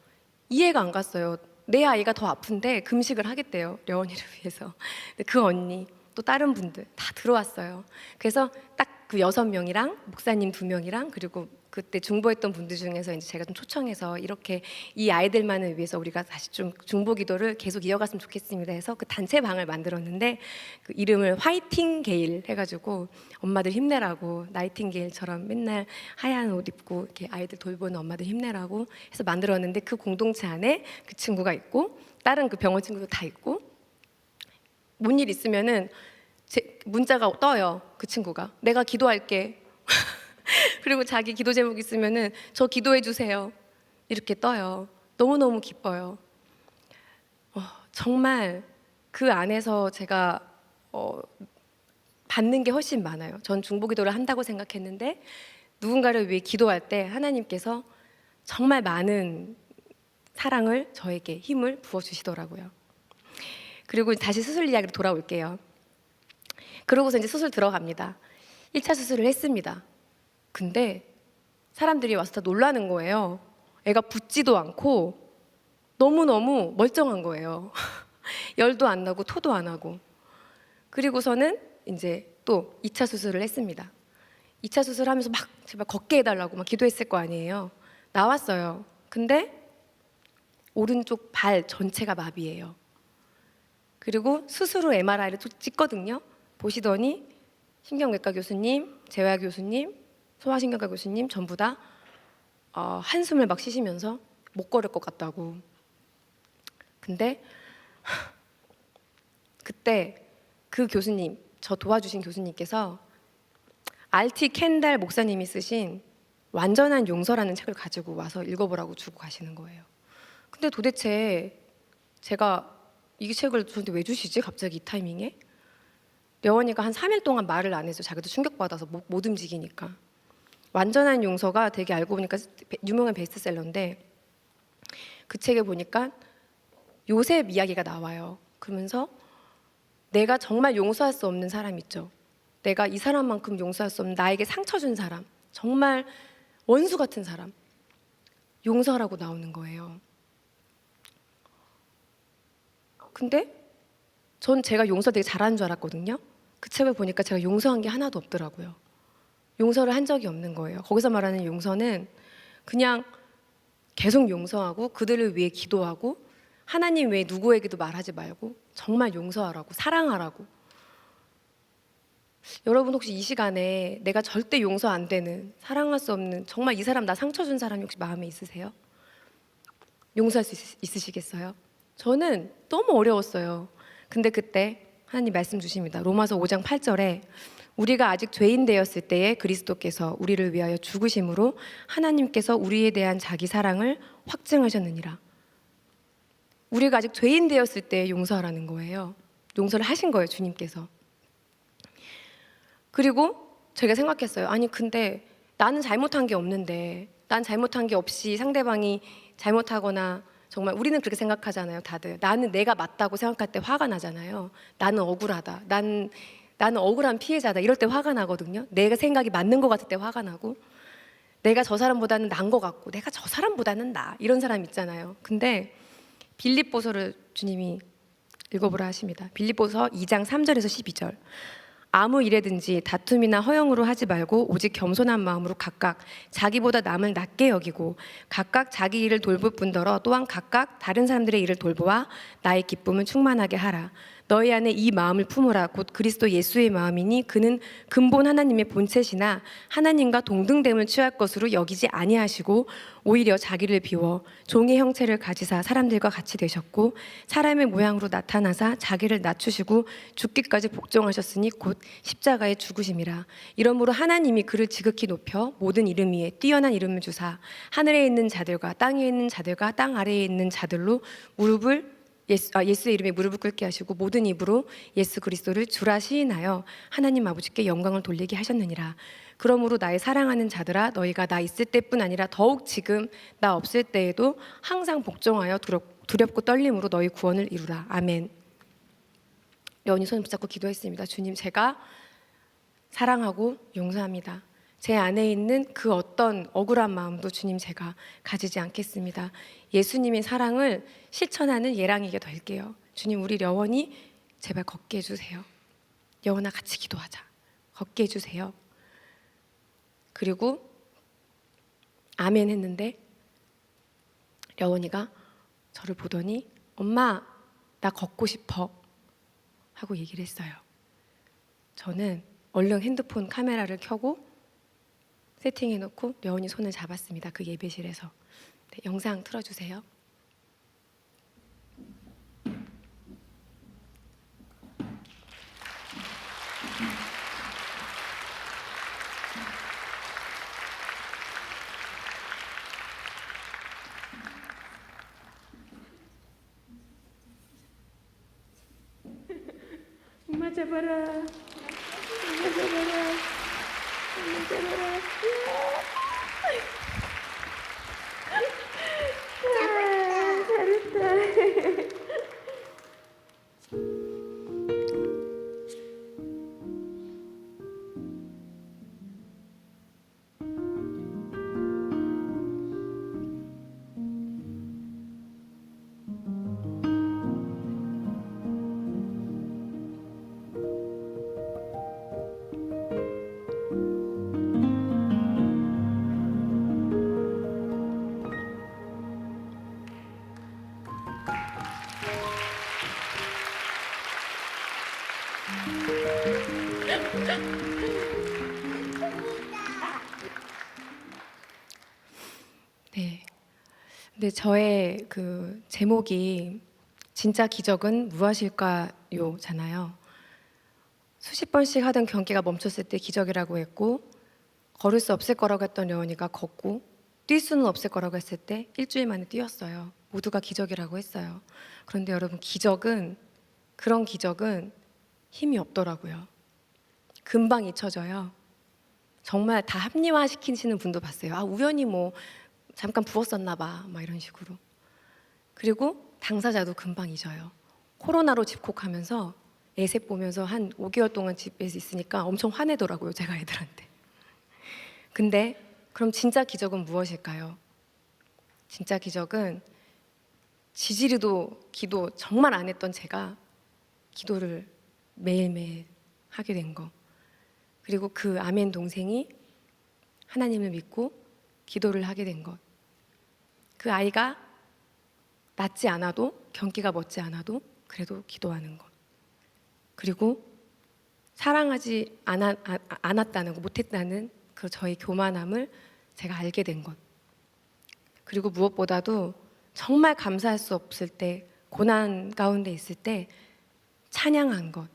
Speaker 1: 이해가 안 갔어요. 내 아이가 더 아픈데 금식을 하겠대요. 려원이를 위해서. 근데 그 언니 또 다른 분들 다 들어왔어요. 그래서 딱 그 6명이랑 목사님 2명이랑 그리고 그때 중보했던 분들 중에서 이제 제가 좀 초청해서 이렇게 이 아이들만을 위해서 우리가 다시 좀 중보 기도를 계속 이어갔으면 좋겠습니다 해서 그 단체 방을 만들었는데 그 이름을 화이팅 게일 해가지고 엄마들 힘내라고 나이팅게일처럼 맨날 하얀 옷 입고 이렇게 아이들 돌보는 엄마들 힘내라고 해서 만들었는데 그 공동체 안에 그 친구가 있고 다른 그 병원 친구도 다 있고 뭔 일 있으면은 문자가 떠요. 그 친구가 내가 기도할게. 그리고 자기 기도 제목 있으면은 저 기도해 주세요. 이렇게 떠요. 너무너무 기뻐요. 정말 그 안에서 제가 받는 게 훨씬 많아요. 전 중보기도를 한다고 생각했는데 누군가를 위해 기도할 때 하나님께서 정말 많은 사랑을 저에게 힘을 부어주시더라고요. 그리고 다시 수술 이야기로 돌아올게요. 그러고서 이제 수술 들어갑니다. 1차 수술을 했습니다. 근데 사람들이 와서 다 놀라는 거예요. 애가 붓지도 않고 너무너무 멀쩡한 거예요. 열도 안 나고 토도 안 하고. 그리고서는 이제 또 2차 수술을 했습니다. 2차 수술하면서 막 제발 걷게 해달라고 막 기도했을 거 아니에요. 나왔어요. 근데 오른쪽 발 전체가 마비예요. 그리고 수술 후 MRI를 찍거든요. 보시더니 신경외과 교수님, 재활 교수님, 소아신경과 교수님 전부 다 한숨을 막 쉬시면서 못 걸을 것 같다고. 근데 그때 그 교수님, 저 도와주신 교수님께서 RT 켄달 목사님이 쓰신 완전한 용서라는 책을 가지고 와서 읽어보라고 주고 가시는 거예요. 근데 도대체 제가 이 책을 저한테 왜 주시지? 갑자기 이 타이밍에? 려원이가 한 3일 동안 말을 안 해서 자기도 충격받아서 못 움직이니까. 완전한 용서가 되게 알고 보니까 유명한 베스트셀러인데 그 책에 보니까 요셉 이야기가 나와요. 그러면서 내가 정말 용서할 수 없는 사람 있죠. 내가 이 사람만큼 용서할 수 없는 나에게 상처 준 사람, 정말 원수 같은 사람, 용서라고 나오는 거예요. 근데 전 제가 용서 되게 잘하는 줄 알았거든요. 그 책을 보니까 제가 용서한 게 하나도 없더라고요. 용서를 한 적이 없는 거예요. 거기서 말하는 용서는 그냥 계속 용서하고 그들을 위해 기도하고 하나님 외에 누구에게도 말하지 말고 정말 용서하라고, 사랑하라고. 여러분 혹시 이 시간에 내가 절대 용서 안 되는, 사랑할 수 없는, 정말 이 사람 나 상처 준 사람이 혹시 마음에 있으세요? 용서할 수 있으시겠어요? 저는 너무 어려웠어요. 근데 그때 하나님 말씀 주십니다. 로마서 5장 8절에 우리가 아직 죄인 되었을 때에 그리스도께서 우리를 위하여 죽으심으로 하나님께서 우리에 대한 자기 사랑을 확증하셨느니라. 우리가 아직 죄인 되었을 때 용서하라는 거예요. 용서를 하신 거예요, 주님께서. 그리고 제가 생각했어요. 아니 근데 나는 잘못한 게 없는데, 난 잘못한 게 없이 상대방이 잘못하거나, 정말 우리는 그렇게 생각하잖아요, 다들. 나는 내가 맞다고 생각할 때 화가 나잖아요. 나는 억울하다. 나는 억울한 피해자다. 이럴 때 화가 나거든요. 내가 생각이 맞는 것 같을 때 화가 나고. 내가 저 사람보다는 나은 것 같고 내가 저 사람보다는 나 이런 사람 있잖아요. 근데 빌립보서를 주님이 읽어보라 하십니다. 빌립보서 2장 3절에서 12절. 아무 일에든지 다툼이나 허영으로 하지 말고 오직 겸손한 마음으로 각각 자기보다 남을 낮게 여기고 각각 자기 일을 돌볼 뿐더러 또한 각각 다른 사람들의 일을 돌보아 나의 기쁨을 충만하게 하라. 너희 안에 이 마음을 품으라. 곧 그리스도 예수의 마음이니 그는 근본 하나님의 본체시나 하나님과 동등됨을 취할 것으로 여기지 아니하시고 오히려 자기를 비워 종의 형체를 가지사 사람들과 같이 되셨고 사람의 모양으로 나타나사 자기를 낮추시고 죽기까지 복종하셨으니 곧 십자가에 죽으심이라. 이러므로 하나님이 그를 지극히 높여 모든 이름 위에 뛰어난 이름을 주사 하늘에 있는 자들과 땅에 있는 자들과 땅 아래에 있는 자들로 예수의 이름에 무릎을 꿇게 하시고 모든 입으로 예수 그리스도를 주라 시인하여 하나님 아버지께 영광을 돌리게 하셨느니라. 그러므로 나의 사랑하는 자들아 너희가 나 있을 때뿐 아니라 더욱 지금 나 없을 때에도 항상 복종하여 두렵고 떨림으로 너희 구원을 이루라. 아멘. 여운이 손을 붙잡고 기도했습니다. 주님, 제가 사랑하고 용서합니다. 제 안에 있는 그 어떤 억울한 마음도 주님 제가 가지지 않겠습니다. 예수님의 사랑을 실천하는 예랑이게 될게요. 주님, 우리 려원이 제발 걷게 해주세요. 려원아, 같이 기도하자. 걷게 해주세요. 그리고 아멘 했는데 려원이가 저를 보더니 엄마, 나 걷고 싶어 하고 얘기를 했어요. 저는 얼른 핸드폰 카메라를 켜고 세팅해놓고 려원이 손을 잡았습니다. 그 예배실에서. 네, 영상 틀어주세요. 엄마 잡아라. 엄마 잡아라. 엄마 잡아라. 잘했다. 네. 근데 저의 그 제목이 진짜 기적은 무엇일까요?잖아요. 수십 번씩 하던 경기가 멈췄을 때 기적이라고 했고, 걸을 수 없을 거라고 했던 려원이가 걷고, 뛸 수는 없을 거라고 했을 때 일주일 만에 뛰었어요. 모두가 기적이라고 했어요. 그런데 여러분, 그런 기적은 힘이 없더라고요. 금방 잊혀져요. 정말 다 합리화시키시는 분도 봤어요. 아, 우연히 뭐 잠깐 부었었나 봐, 막 이런 식으로. 그리고 당사자도 금방 잊어요. 코로나로 집콕하면서 애새 보면서 한 5개월 동안 집에서 있으니까 엄청 화내더라고요, 제가 애들한테. 근데 그럼 진짜 기적은 무엇일까요? 진짜 기적은 지지리도 기도 정말 안 했던 제가 기도를 매일매일 하게 된 거. 그리고 그 아멘 동생이 하나님을 믿고 기도를 하게 된 것. 그 아이가 낫지 않아도, 경기가 멎지 않아도 그래도 기도하는 것. 그리고 사랑하지 않았다는 것, 못했다는 그 저의 교만함을 제가 알게 된 것. 그리고 무엇보다도 정말 감사할 수 없을 때, 고난 가운데 있을 때 찬양한 것.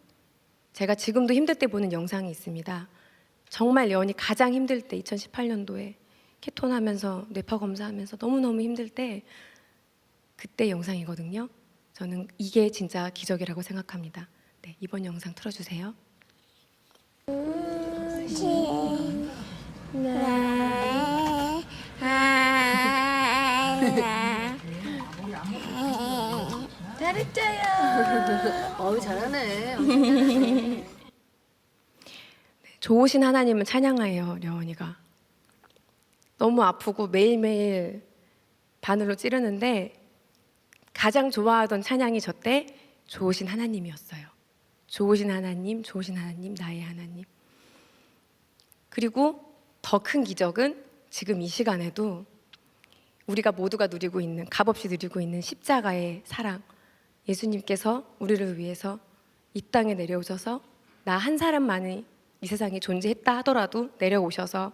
Speaker 1: 제가 지금도 힘들 때 보는 영상이 있습니다. 정말 려원이 가장 힘들 때 2018년도에 케톤하면서 뇌파 검사하면서 너무너무 힘들 때 그때 영상이거든요. 저는 이게 진짜 기적이라고 생각합니다. 네, 이번 영상 틀어주세요.
Speaker 2: 잘했어요. 어우, 잘하네.
Speaker 1: 네, 좋으신 하나님을 찬양해요, 려원이가. 너무 아프고 매일매일 바늘로 찌르는데 가장 좋아하던 찬양이 저 때 좋으신 하나님이었어요. 좋으신 하나님, 좋으신 하나님, 나의 하나님. 그리고 더 큰 기적은 지금 이 시간에도 우리가 모두가 누리고 있는, 값없이 누리고 있는 십자가의 사랑. 예수님께서 우리를 위해서 이 땅에 내려오셔서 나 한 사람만이 이 세상에 존재했다 하더라도 내려오셔서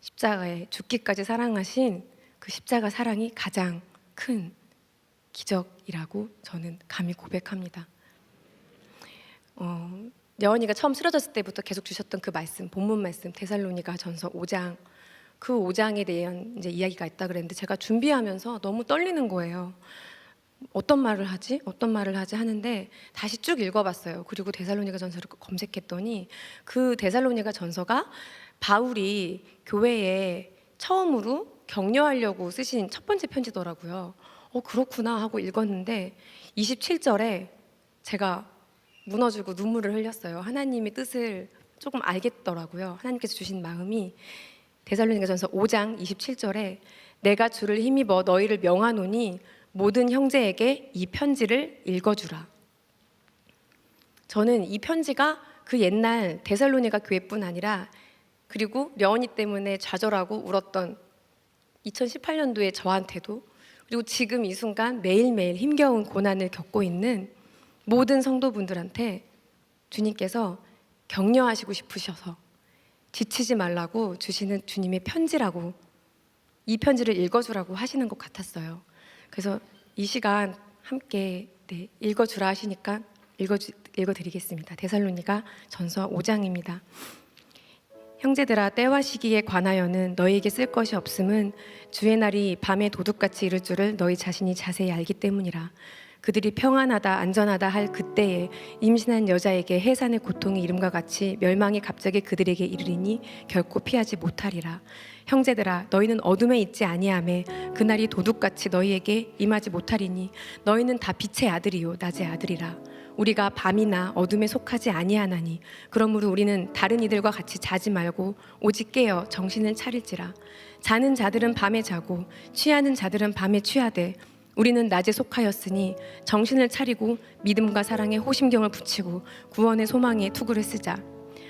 Speaker 1: 십자가에 죽기까지 사랑하신 그 십자가 사랑이 가장 큰 기적이라고 저는 감히 고백합니다. 여원이가 처음 쓰러졌을 때부터 계속 주셨던 그 말씀, 본문 말씀, 데살로니가 전서 5장, 그 5장에 대한 이제 이야기가 있다 그랬는데 제가 준비하면서 너무 떨리는 거예요. 어떤 말을 하지? 어떤 말을 하지? 하는데 다시 쭉 읽어봤어요. 그리고 데살로니가 전서를 검색했더니 그 데살로니가 전서가 바울이 교회에 처음으로 격려하려고 쓰신 첫 번째 편지더라고요. 그렇구나 하고 읽었는데 27절에 제가 무너지고 눈물을 흘렸어요. 하나님의 뜻을 조금 알겠더라고요. 하나님께서 주신 마음이 데살로니가전서 5장 27절에 내가 주를 힘입어 너희를 명하노니 모든 형제에게 이 편지를 읽어주라. 저는 이 편지가 그 옛날 데살로니가 교회뿐 아니라 그리고 려원이 때문에 좌절하고 울었던 2018년도에 저한테도 그리고 지금 이 순간 매일매일 힘겨운 고난을 겪고 있는 모든 성도분들한테 주님께서 격려하시고 싶으셔서 지치지 말라고 주시는 주님의 편지라고, 이 편지를 읽어주라고 하시는 것 같았어요. 그래서 이 시간 함께 읽어주라 하시니까 읽어드리겠습니다. 데살로니가 전서 5장입니다. 형제들아, 때와 시기에 관하여는 너희에게 쓸 것이 없음은 주의 날이 밤에 도둑같이 이를 줄을 너희 자신이 자세히 알기 때문이라. 그들이 평안하다 안전하다 할 그때에 임신한 여자에게 해산의 고통이 이름과 같이 멸망이 갑자기 그들에게 이르리니 결코 피하지 못하리라. 형제들아, 너희는 어둠에 있지 아니하매 그날이 도둑같이 너희에게 임하지 못하리니 너희는 다 빛의 아들이요 낮의 아들이라. 우리가 밤이나 어둠에 속하지 아니하나니 그러므로 우리는 다른 이들과 같이 자지 말고 오직 깨어 정신을 차릴지라. 자는 자들은 밤에 자고 취하는 자들은 밤에 취하되 우리는 낮에 속하였으니 정신을 차리고 믿음과 사랑에 호심경을 붙이고 구원의 소망에 투구를 쓰자.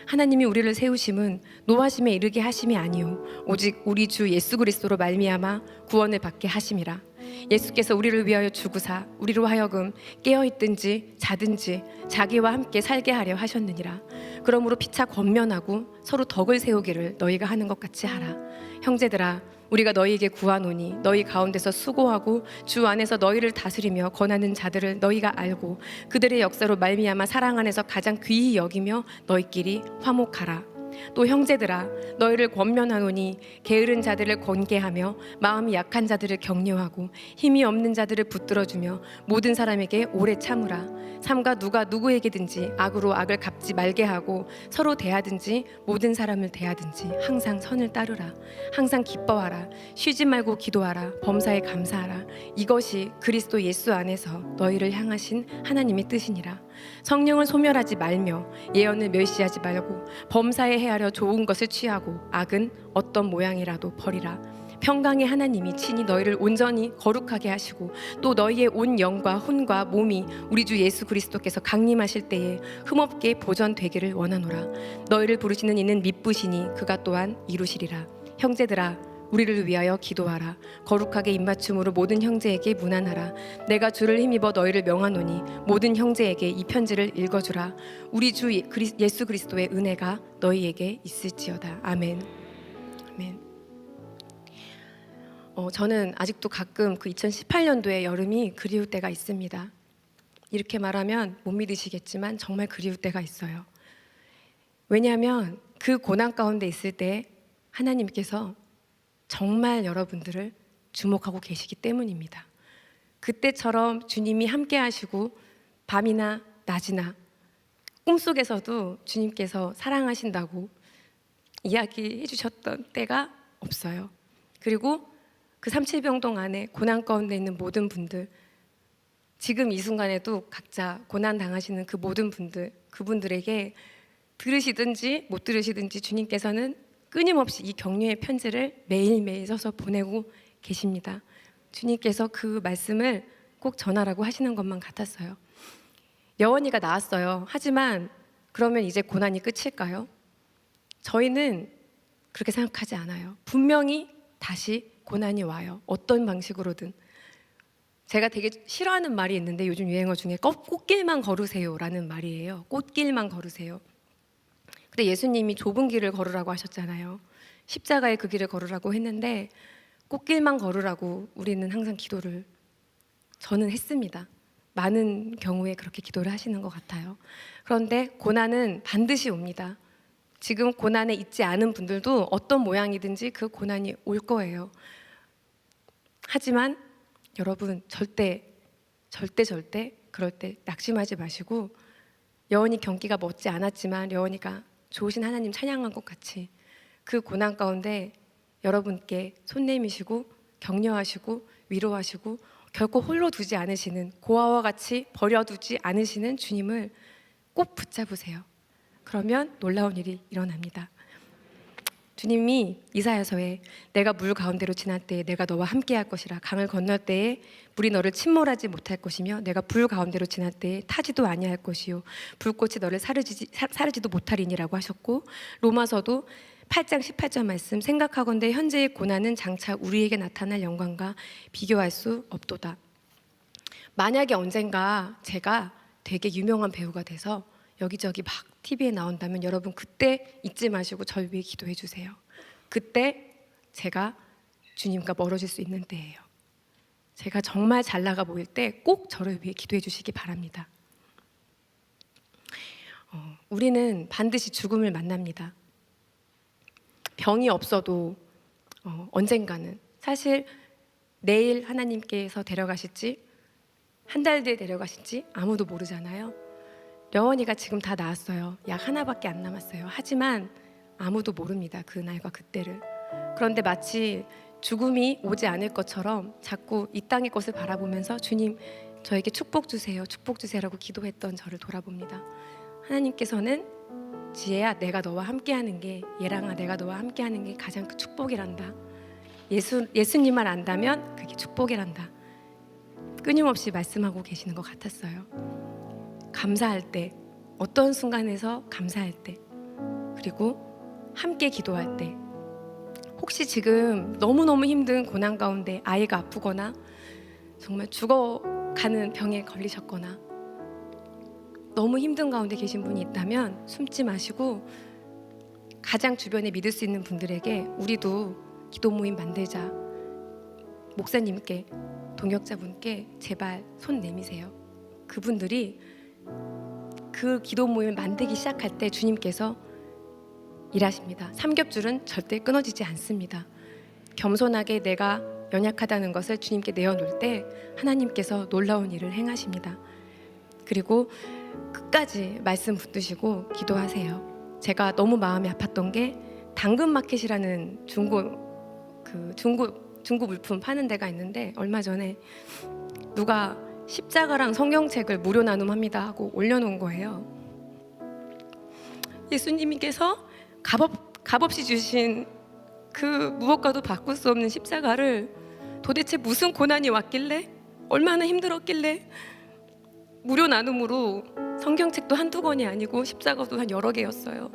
Speaker 1: 하나님이 우리를 세우심은 노하심에 이르게 하심이 아니요 오직 우리 주 예수 그리스도로 말미암아 구원을 받게 하심이라. 예수께서 우리를 위하여 죽으사 우리로 하여금 깨어있든지 자든지 자기와 함께 살게 하려 하셨느니라. 그러므로 피차 권면하고 서로 덕을 세우기를 너희가 하는 것 같이 하라. 형제들아, 우리가 너희에게 구하노니 너희 가운데서 수고하고 주 안에서 너희를 다스리며 권하는 자들을 너희가 알고 그들의 역사로 말미암아 사랑 안에서 가장 귀히 여기며 너희끼리 화목하라. 또 형제들아, 너희를 권면하노니 게으른 자들을 권계하며 마음이 약한 자들을 격려하고 힘이 없는 자들을 붙들어주며 모든 사람에게 오래 참으라. 삼가 누가 누구에게든지 악으로 악을 갚지 말게 하고 서로 대하든지 모든 사람을 대하든지 항상 선을 따르라. 항상 기뻐하라. 쉬지 말고 기도하라. 범사에 감사하라. 이것이 그리스도 예수 안에서 너희를 향하신 하나님의 뜻이니라. 성령을 소멸하지 말며 예언을 멸시하지 말고 범사에 헤아려 좋은 것을 취하고 악은 어떤 모양이라도 버리라. 평강의 하나님이 친히 너희를 온전히 거룩하게 하시고 또 너희의 온 영과 혼과 몸이 우리 주 예수 그리스도께서 강림하실 때에 흠없게 보전되기를 원하노라. 너희를 부르시는 이는 미쁘시니 그가 또한 이루시리라. 형제들아, 우리를 위하여 기도하라. 거룩하게 입맞춤으로 모든 형제에게 문안하라. 내가 주를 힘입어 너희를 명하노니 모든 형제에게 이 편지를 읽어주라. 우리 주 예수 그리스도의 은혜가 너희에게 있을지어다. 아멘. 아멘. 저는 아직도 가끔 그 2018년도의 여름이 그리울 때가 있습니다. 이렇게 말하면 못 믿으시겠지만 정말 그리울 때가 있어요. 왜냐하면 그 고난 가운데 있을 때 하나님께서 정말 여러분들을 주목하고 계시기 때문입니다. 그때처럼 주님이 함께 하시고 밤이나 낮이나 꿈속에서도 주님께서 사랑하신다고 이야기해 주셨던 때가 없어요. 그리고 그 37병동 안에 고난 가운데 있는 모든 분들, 지금 이 순간에도 각자 고난 당하시는 그 모든 분들, 그분들에게 들으시든지 못 들으시든지 주님께서는 끊임없이 이 격려의 편지를 매일매일 써서 보내고 계십니다. 주님께서 그 말씀을 꼭 전하라고 하시는 것만 같았어요. 여원이가 나왔어요. 하지만 그러면 이제 고난이 끝일까요? 저희는 그렇게 생각하지 않아요. 분명히 다시 고난이 와요. 어떤 방식으로든. 제가 되게 싫어하는 말이 있는데 요즘 유행어 중에 꽃길만 걸으세요라는 말이에요. 꽃길만 걸으세요. 근데 예수님이 좁은 길을 걸으라고 하셨잖아요. 십자가의 그 길을 걸으라고 했는데 꽃길만 걸으라고 우리는 항상 기도를 저는 했습니다. 많은 경우에 그렇게 기도를 하시는 것 같아요. 그런데 고난은 반드시 옵니다. 지금 고난에 있지 않은 분들도 어떤 모양이든지 그 고난이 올 거예요. 하지만 여러분 절대 그럴 때 낙심하지 마시고 여원이 경기가 멋지 않았지만 여원이가 좋으신 하나님 찬양한 것 같이 그 고난 가운데 여러분께 손 내미시고 격려하시고 위로하시고 결코 홀로 두지 않으시는 고아와 같이 버려두지 않으시는 주님을 꼭 붙잡으세요. 그러면 놀라운 일이 일어납니다. 주님이 이사야서에 내가 물 가운데로 지날 때에 내가 너와 함께할 것이라 강을 건널 때에 물이 너를 침몰하지 못할 것이며 내가 불 가운데로 지날 때에 타지도 아니할 것이요 불꽃이 너를 사르지도 못하리니라고 하셨고 로마서도 8장 18절 말씀 생각하건대 현재의 고난은 장차 우리에게 나타날 영광과 비교할 수 없도다. 만약에 언젠가 제가 되게 유명한 배우가 돼서 여기저기 막 TV에 나온다면 여러분 그때 잊지 마시고 절 위해 기도해 주세요. 그때 제가 주님과 멀어질 수 있는 때예요. 제가 정말 잘 나가 보일 때 꼭 저를 위해 기도해 주시기 바랍니다. 우리는 반드시 죽음을 만납니다. 병이 없어도 언젠가는 사실 내일 하나님께서 데려가실지 한 달 뒤에 데려가실지 아무도 모르잖아요. 려원이가 지금 다 나았어요. 약 하나밖에 안 남았어요. 하지만 아무도 모릅니다. 그날과 그때를. 그런데 마치 죽음이 오지 않을 것처럼 자꾸 이 땅의 것을 바라보면서 주님 저에게 축복 주세요. 축복 주세요라고 기도했던 저를 돌아봅니다. 하나님께서는 지혜야 내가 너와 함께하는 게 예랑아 내가 너와 함께하는 게 가장 큰 축복이란다. 예수님만 안다면 그게 축복이란다. 끊임없이 말씀하고 계시는 것 같았어요. 감사할 때 어떤 순간에서 감사할 때 그리고 함께 기도할 때 혹시 지금 너무너무 힘든 고난 가운데 아이가 아프거나 정말 죽어가는 병에 걸리셨거나 너무 힘든 가운데 계신 분이 있다면 숨지 마시고 가장 주변에 믿을 수 있는 분들에게 우리도 기도 모임 만들자. 목사님께 동역자분께 제발 손 내미세요. 그분들이 그 기도 모임을 만들기 시작할 때 주님께서 일하십니다. 삼겹줄은 절대 끊어지지 않습니다. 겸손하게 내가 연약하다는 것을 주님께 내어놓을 때 하나님께서 놀라운 일을 행하십니다. 그리고 끝까지 말씀 붙드시고 기도하세요. 제가 너무 마음이 아팠던 게 당근마켓이라는 중고 물품 파는 데가 있는데 얼마 전에 누가 십자가랑 성경책을 무료 나눔합니다 하고 올려놓은 거예요. 예수님께서 값없이 주신 그 무엇과도 바꿀 수 없는 십자가를 도대체 무슨 고난이 왔길래 얼마나 힘들었길래 무료 나눔으로 성경책도 한두 권이 아니고 십자가도 한 여러 개였어요.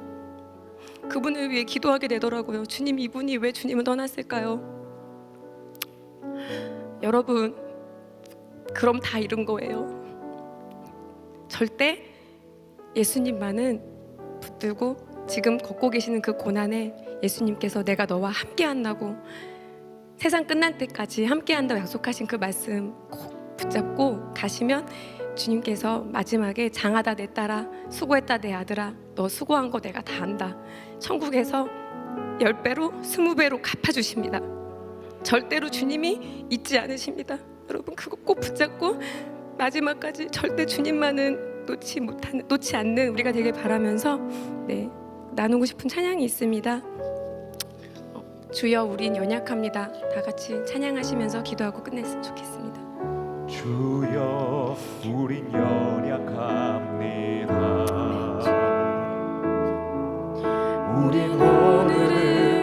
Speaker 1: 그분을 위해 기도하게 되더라고요. 주님 이분이 왜 주님을 떠났을까요? 여러분 그럼 다 잃은 거예요. 절대 예수님만은 붙들고 지금 걷고 계시는 그 고난에 예수님께서 내가 너와 함께 한다고 세상 끝날 때까지 함께 한다고 약속하신 그 말씀 꼭 붙잡고 가시면 주님께서 마지막에 장하다 내 딸아 수고했다 내 아들아 너 수고한 거 내가 다 안다. 천국에서 10배로 20배로 갚아주십니다. 절대로 주님이 잊지 않으십니다. 여러분 그거 꼭 붙잡고 마지막까지 절대 주님만은 놓지 않는 우리가 되길 바라면서 나누고 싶은 찬양이 있습니다. 주여 우린 연약합니다. 다 같이 찬양하시면서 기도하고 끝냈으면 좋겠습니다.
Speaker 3: 주여 우린 연약합니다. 우린 오늘을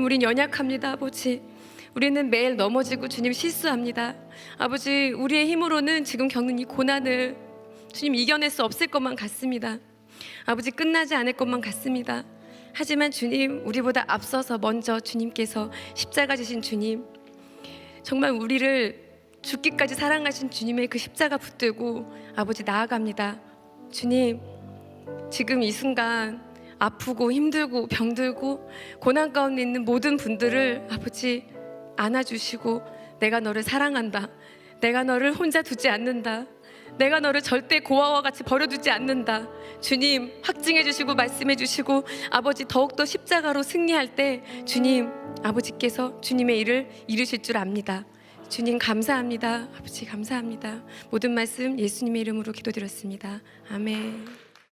Speaker 1: 주님, 우린 연약합니다. 아버지, 우리는 매일 넘어지고 주님 실수합니다. 아버지, 우리의 힘으로는 지금 겪는 이 고난을 주님 이겨낼 수 없을 것만 같습니다. 아버지, 끝나지 않을 것만 같습니다. 하지만 주님, 우리보다 앞서서 먼저 주님께서 십자가 지신 주님, 정말 우리를 죽기까지 사랑하신 주님의 그 십자가 붙들고 아버지 나아갑니다. 주님, 지금 이 순간 아프고 힘들고 병들고 고난 가운데 있는 모든 분들을 아버지 안아주시고, 내가 너를 사랑한다, 내가 너를 혼자 두지 않는다, 내가 너를 절대 고아와 같이 버려두지 않는다, 주님 확증해 주시고 말씀해 주시고, 아버지 더욱더 십자가로 승리할 때 주님, 아버지께서 주님의 일을 이루실 줄 압니다. 주님 감사합니다. 아버지 감사합니다. 모든 말씀 예수님의 이름으로 기도드렸습니다. 아멘.